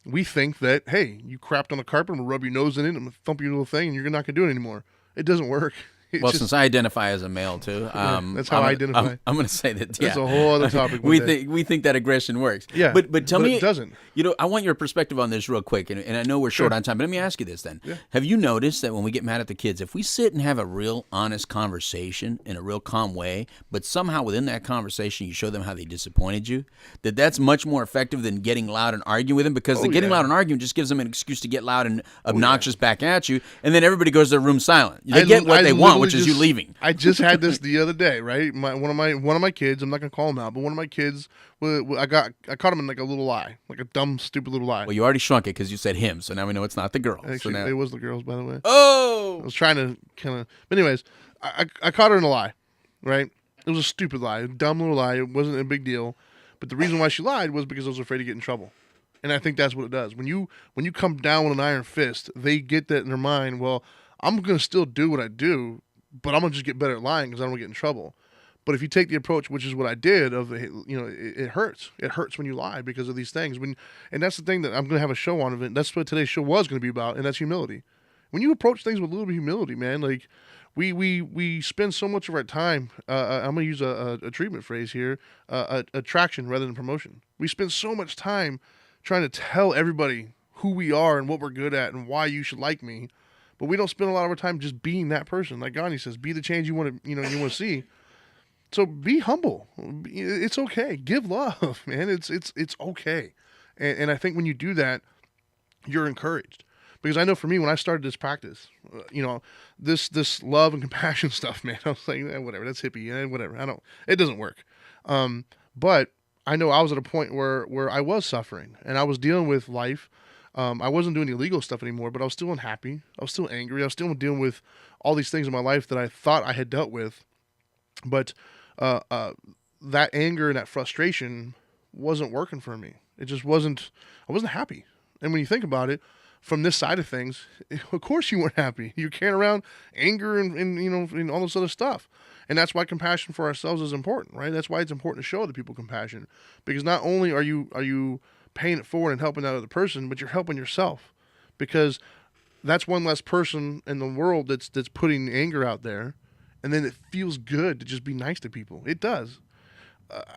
We think that, hey, you crapped on the carpet, I'm going to rub your nose in it, I'm going to thump your little thing, and you're not going to do it anymore. It doesn't work. Since I identify as a male too, that's how I identify. I'm going to say that. That's a whole other topic. we think that aggression works. Yeah, but tell me, it doesn't. I want your perspective on this real quick, and I know we're short on time, but let me ask you this then: Have you noticed that when we get mad at the kids, if we sit and have a real honest conversation in a real calm way, but somehow within that conversation you show them how they disappointed you, that's much more effective than getting loud and arguing with them, because getting loud and arguing just gives them an excuse to get loud and obnoxious back at you, and then everybody goes to their room silent. They get what they want, which is you leaving. I just had this the other day, right? One of my kids, I'm not gonna call him out, but one of my kids, I caught him in like a little lie, like a dumb, stupid little lie. Well, you already shrunk it because you said him, so now we know it's not the girl. Actually, it was the girls, by the way. Oh! I was trying to kind of, but anyways, I caught her in a lie, right? It was a stupid lie, a dumb little lie. It wasn't a big deal, but the reason why she lied was because I was afraid to get in trouble. And I think that's what it does. When you come down with an iron fist, they get that in their mind. Well, I'm gonna still do what I do, but I'm gonna just get better at lying because I don't get in trouble. But if you take the approach, which is what I did, it hurts. It hurts when you lie because of these things. And that's the thing that I'm gonna have a show on it. That's what today's show was gonna be about, and that's humility. When you approach things with a little bit of humility, man, like we spend so much of our time. I'm gonna use a treatment phrase here: attraction rather than promotion. We spend so much time trying to tell everybody who we are and what we're good at and why you should like me. But we don't spend a lot of our time just being that person. Like Gandhi says, be the change you want to see. So be humble. It's okay. Give love, man. It's okay. And I think when you do that, you're encouraged. Because I know for me, when I started this practice, this love and compassion stuff, man, I was like, whatever, that's hippie, whatever. It doesn't work. But I know I was at a point where I was suffering and I was dealing with life. I wasn't doing the illegal stuff anymore, but I was still unhappy. I was still angry. I was still dealing with all these things in my life that I thought I had dealt with. But that anger and that frustration wasn't working for me. It just wasn't. I wasn't happy. And when you think about it, from this side of things, of course you weren't happy. You're carrying around anger and all this other stuff. And that's why compassion for ourselves is important, right? That's why it's important to show other people compassion. Because not only are you paying it forward and helping that other person, but you're helping yourself. Because that's one less person in the world that's putting anger out there. And then it feels good to just be nice to people. It does.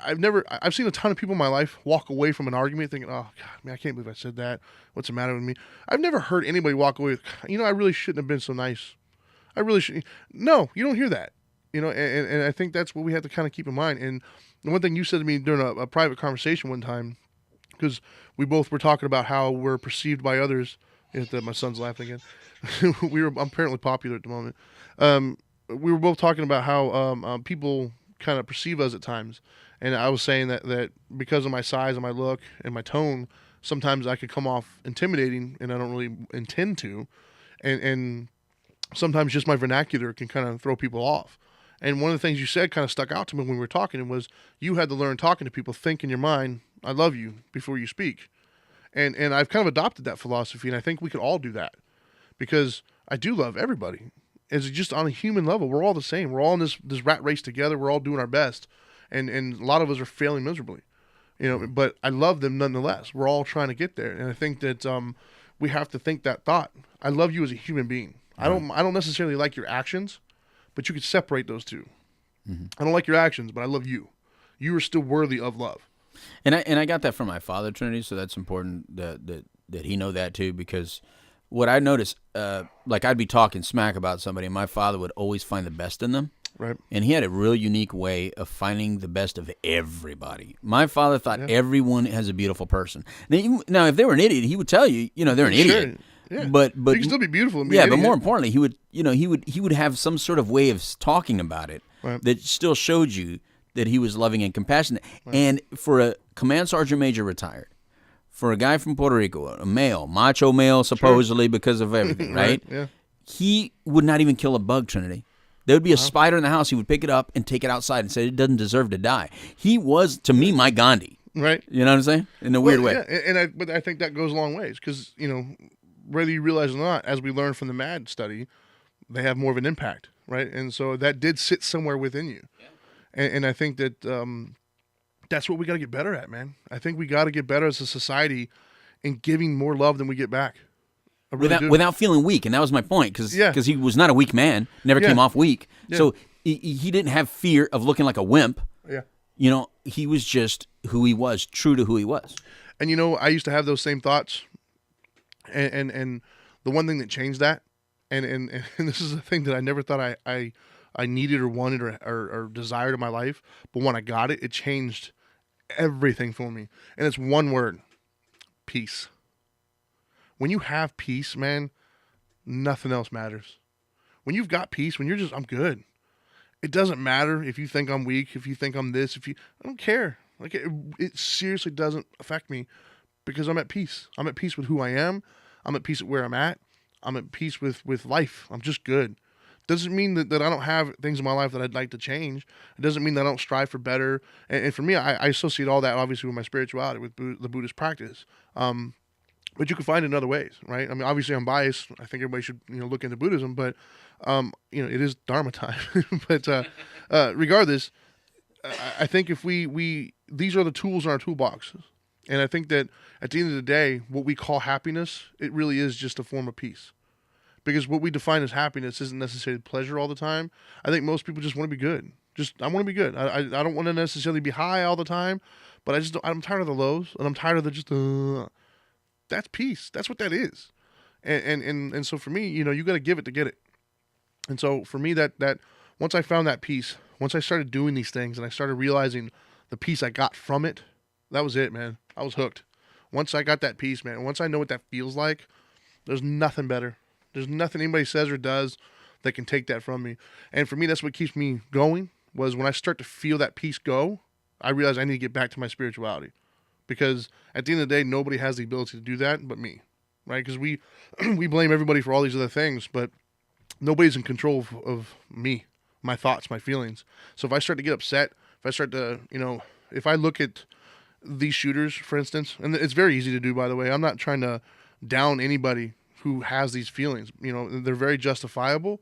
I've seen a ton of people in my life walk away from an argument thinking, oh God, man, I can't believe I said that. What's the matter with me? I've never heard anybody walk away with, I really shouldn't have been so nice. I really should. No, you don't hear that. And I think that's what we have to kind of keep in mind. And the one thing you said to me during a private conversation one time, because we both were talking about how we're perceived by others. My son's laughing again. I'm apparently popular at the moment. We were both talking about how people kind of perceive us at times. And I was saying that because of my size and my look and my tone, sometimes I could come off intimidating, and I don't really intend to. And sometimes just my vernacular can kind of throw people off. And one of the things you said kind of stuck out to me when we were talking was you had to learn talking to people, think in your mind, I love you before you speak. And I've kind of adopted that philosophy, and I think we could all do that because I do love everybody. It's just on a human level. We're all the same. We're all in this rat race together. We're all doing our best. And a lot of us are failing miserably, but I love them nonetheless. We're all trying to get there. And I think that we have to think that thought. I love you as a human being. I don't necessarily like your actions, but you could separate those two. Mm-hmm. I don't like your actions, but I love you. You are still worthy of love. And I got that from my father, Trinity, so that's important that he know that too, because what I noticed, like I'd be talking smack about somebody, and my father would always find the best in them. Right. And he had a real unique way of finding the best of everybody. My father thought everyone has a beautiful person. Now, if they were an idiot, he would tell you, they're an idiot. Yeah. But you can still be beautiful and be yeah, an but idiot. more importantly, he would have some sort of way of talking about it that still showed you that he was loving and compassionate. Right. And for a command sergeant major retired, for a guy from Puerto Rico, a male, macho male, supposedly because of everything, right? Yeah. He would not even kill a bug, Trinity. There would be a spider in the house. He would pick it up and take it outside and say it doesn't deserve to die. He was, to me, my Gandhi. Right. You know what I'm saying? In a weird way. Yeah, but I think that goes a long ways because, whether you realize it or not, as we learned from the MAD study, they have more of an impact, right? And so that did sit somewhere within you. Yeah. And I think that that's what we got to get better at, man. I think we got to get better as a society in giving more love than we get back. Without feeling weak, and that was my point, because he was not a weak man, never came off weak. Yeah. So he didn't have fear of looking like a wimp. Yeah. He was just who he was, true to who he was. And I used to have those same thoughts, and the one thing that changed that, and this is a thing that I never thought I needed or wanted or desired in my life, but when I got it, it changed everything for me. And it's one word: peace. When you have peace, man, nothing else matters. When you've got peace, when you're just, I'm good. It doesn't matter if you think I'm weak, if you think I'm this, I don't care. Like it seriously doesn't affect me because I'm at peace. I'm at peace with who I am. I'm at peace with where I'm at. I'm at peace with life. I'm just good. Doesn't mean that I don't have things in my life that I'd like to change. It doesn't mean that I don't strive for better. And for me, I associate all that obviously with my spirituality, with the Buddhist practice. But you can find it in other ways, right? I mean, obviously I'm biased. I think everybody should, look into Buddhism, but, it is Dharma time. But regardless, I think if these are the tools in our toolbox. And I think that at the end of the day, what we call happiness, it really is just a form of peace. Because what we define as happiness isn't necessarily pleasure all the time. I think most people just want to be good. I want to be good. I don't want to necessarily be high all the time, but I'm tired of the lows, and I'm tired of the that's peace. That's what that is. And so for me, you got to give it to get it. And so for me, that once I found that peace, once I started doing these things and I started realizing the peace I got from it, that was it, man. I was hooked. Once I got that peace, man, once I know what that feels like, there's nothing better. There's nothing anybody says or does that can take that from me. And for me, that's what keeps me going, was when I start to feel that peace go, I realize I need to get back to my spirituality. Because at the end of the day, nobody has the ability to do that but me, right? Because we blame everybody for all these other things, but nobody's in control of me, my thoughts, my feelings. So if I start to get upset, if I start to, if I look at these shooters, for instance, and it's very easy to do, by the way. I'm not trying to down anybody who has these feelings. They're very justifiable.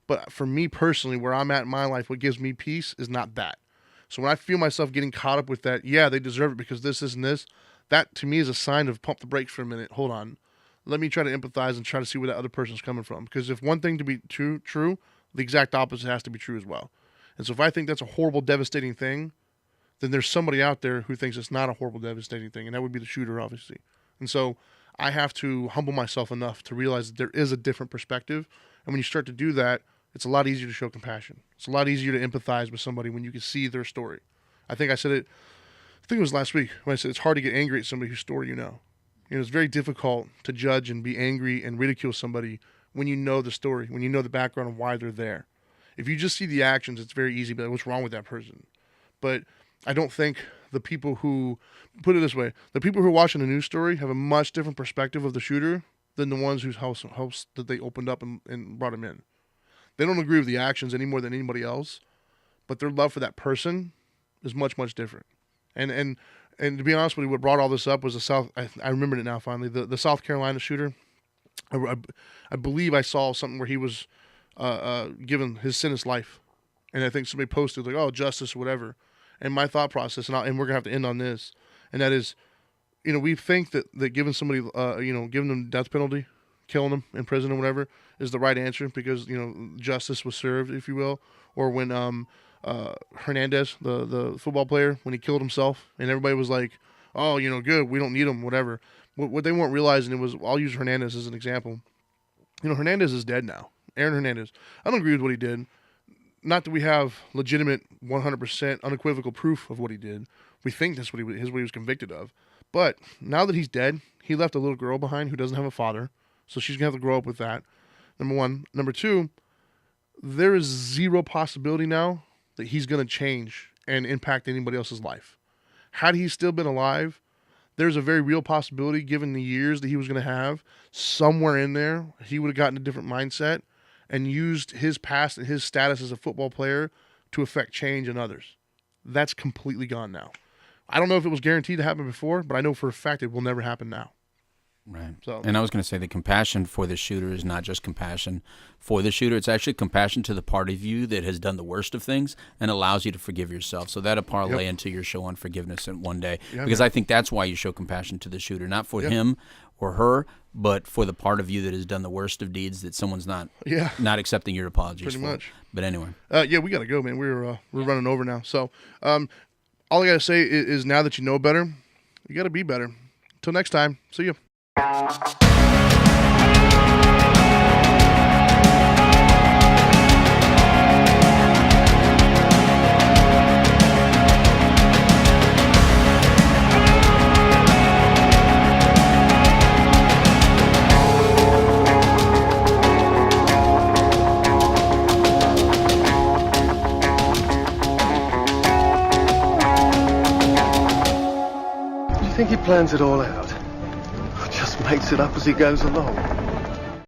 But for me personally, where I'm at in my life, what gives me peace is not that. So when I feel myself getting caught up with that, they deserve it because this, and this, that to me is a sign of pump the brakes for a minute. Hold on. Let me try to empathize and try to see where that other person's coming from. Because if one thing to be true, the exact opposite has to be true as well. And so if I think that's a horrible, devastating thing, then there's somebody out there who thinks it's not a horrible, devastating thing, and that would be the shooter, obviously. And so I have to humble myself enough to realize that there is a different perspective. And when you start to do that, it's a lot easier to show compassion. It's a lot easier to empathize with somebody when you can see their story. I think I said it, I think it was last week when I said it's hard to get angry at somebody whose story you know. You know, it's very difficult to judge and be angry and ridicule somebody when you know the story, when you know the background of why they're there. If you just see the actions, it's very easy to be like, what's wrong with that person? But I don't think the people who, put it this way, the people who are watching the news story have a much different perspective of the shooter than the ones whose house that they opened up and brought him in. They don't agree with the actions any more than anybody else, but their love for that person is much, much different. And to be honest with you, what brought all this up was I remembered it now finally, the South Carolina shooter. I believe I saw something where he was given his sentence life. And I think somebody posted like, oh, justice or whatever. And my thought process, and we're going to have to end on this, and that is, you know, we think that giving somebody, giving them death penalty, killing them in prison or whatever, is the right answer because, you know, justice was served, if you will. Or when Hernandez, the football player, when he killed himself, and everybody was like, oh, you know, good, we don't need him, whatever. What they weren't realizing, I'll use Hernandez as an example. You know, Hernandez is dead now. Aaron Hernandez. I don't agree with what he did. Not that we have legitimate, 100% unequivocal proof of what he did. We think that's what he was convicted of. But now that he's dead, he left a little girl behind who doesn't have a father. So she's going to have to grow up with that, number one. Number two, there is zero possibility now that he's going to change and impact anybody else's life. Had he still been alive, there's a very real possibility, given the years that he was going to have, somewhere in there, he would have gotten a different mindset and used his past and his status as a football player to affect change in others. That's completely gone now. I don't know if it was guaranteed to happen before, but I know for a fact it will never happen now. Right. So, and I was going to say the compassion for the shooter is not just compassion for the shooter. It's actually compassion to the part of you that has done the worst of things and allows you to forgive yourself. So that'll parlay into your show on forgiveness in one day. Yeah, because I think that's why you show compassion to the shooter, not for him or her, but for the part of you that has done the worst of deeds that someone's not accepting your apologies pretty for. Much. But anyway. We got to go, man. We're running over now. So all I got to say is now that you know better, you got to be better. Until next time, see you. Do you think he plans it all out? Or just makes it up as he goes along?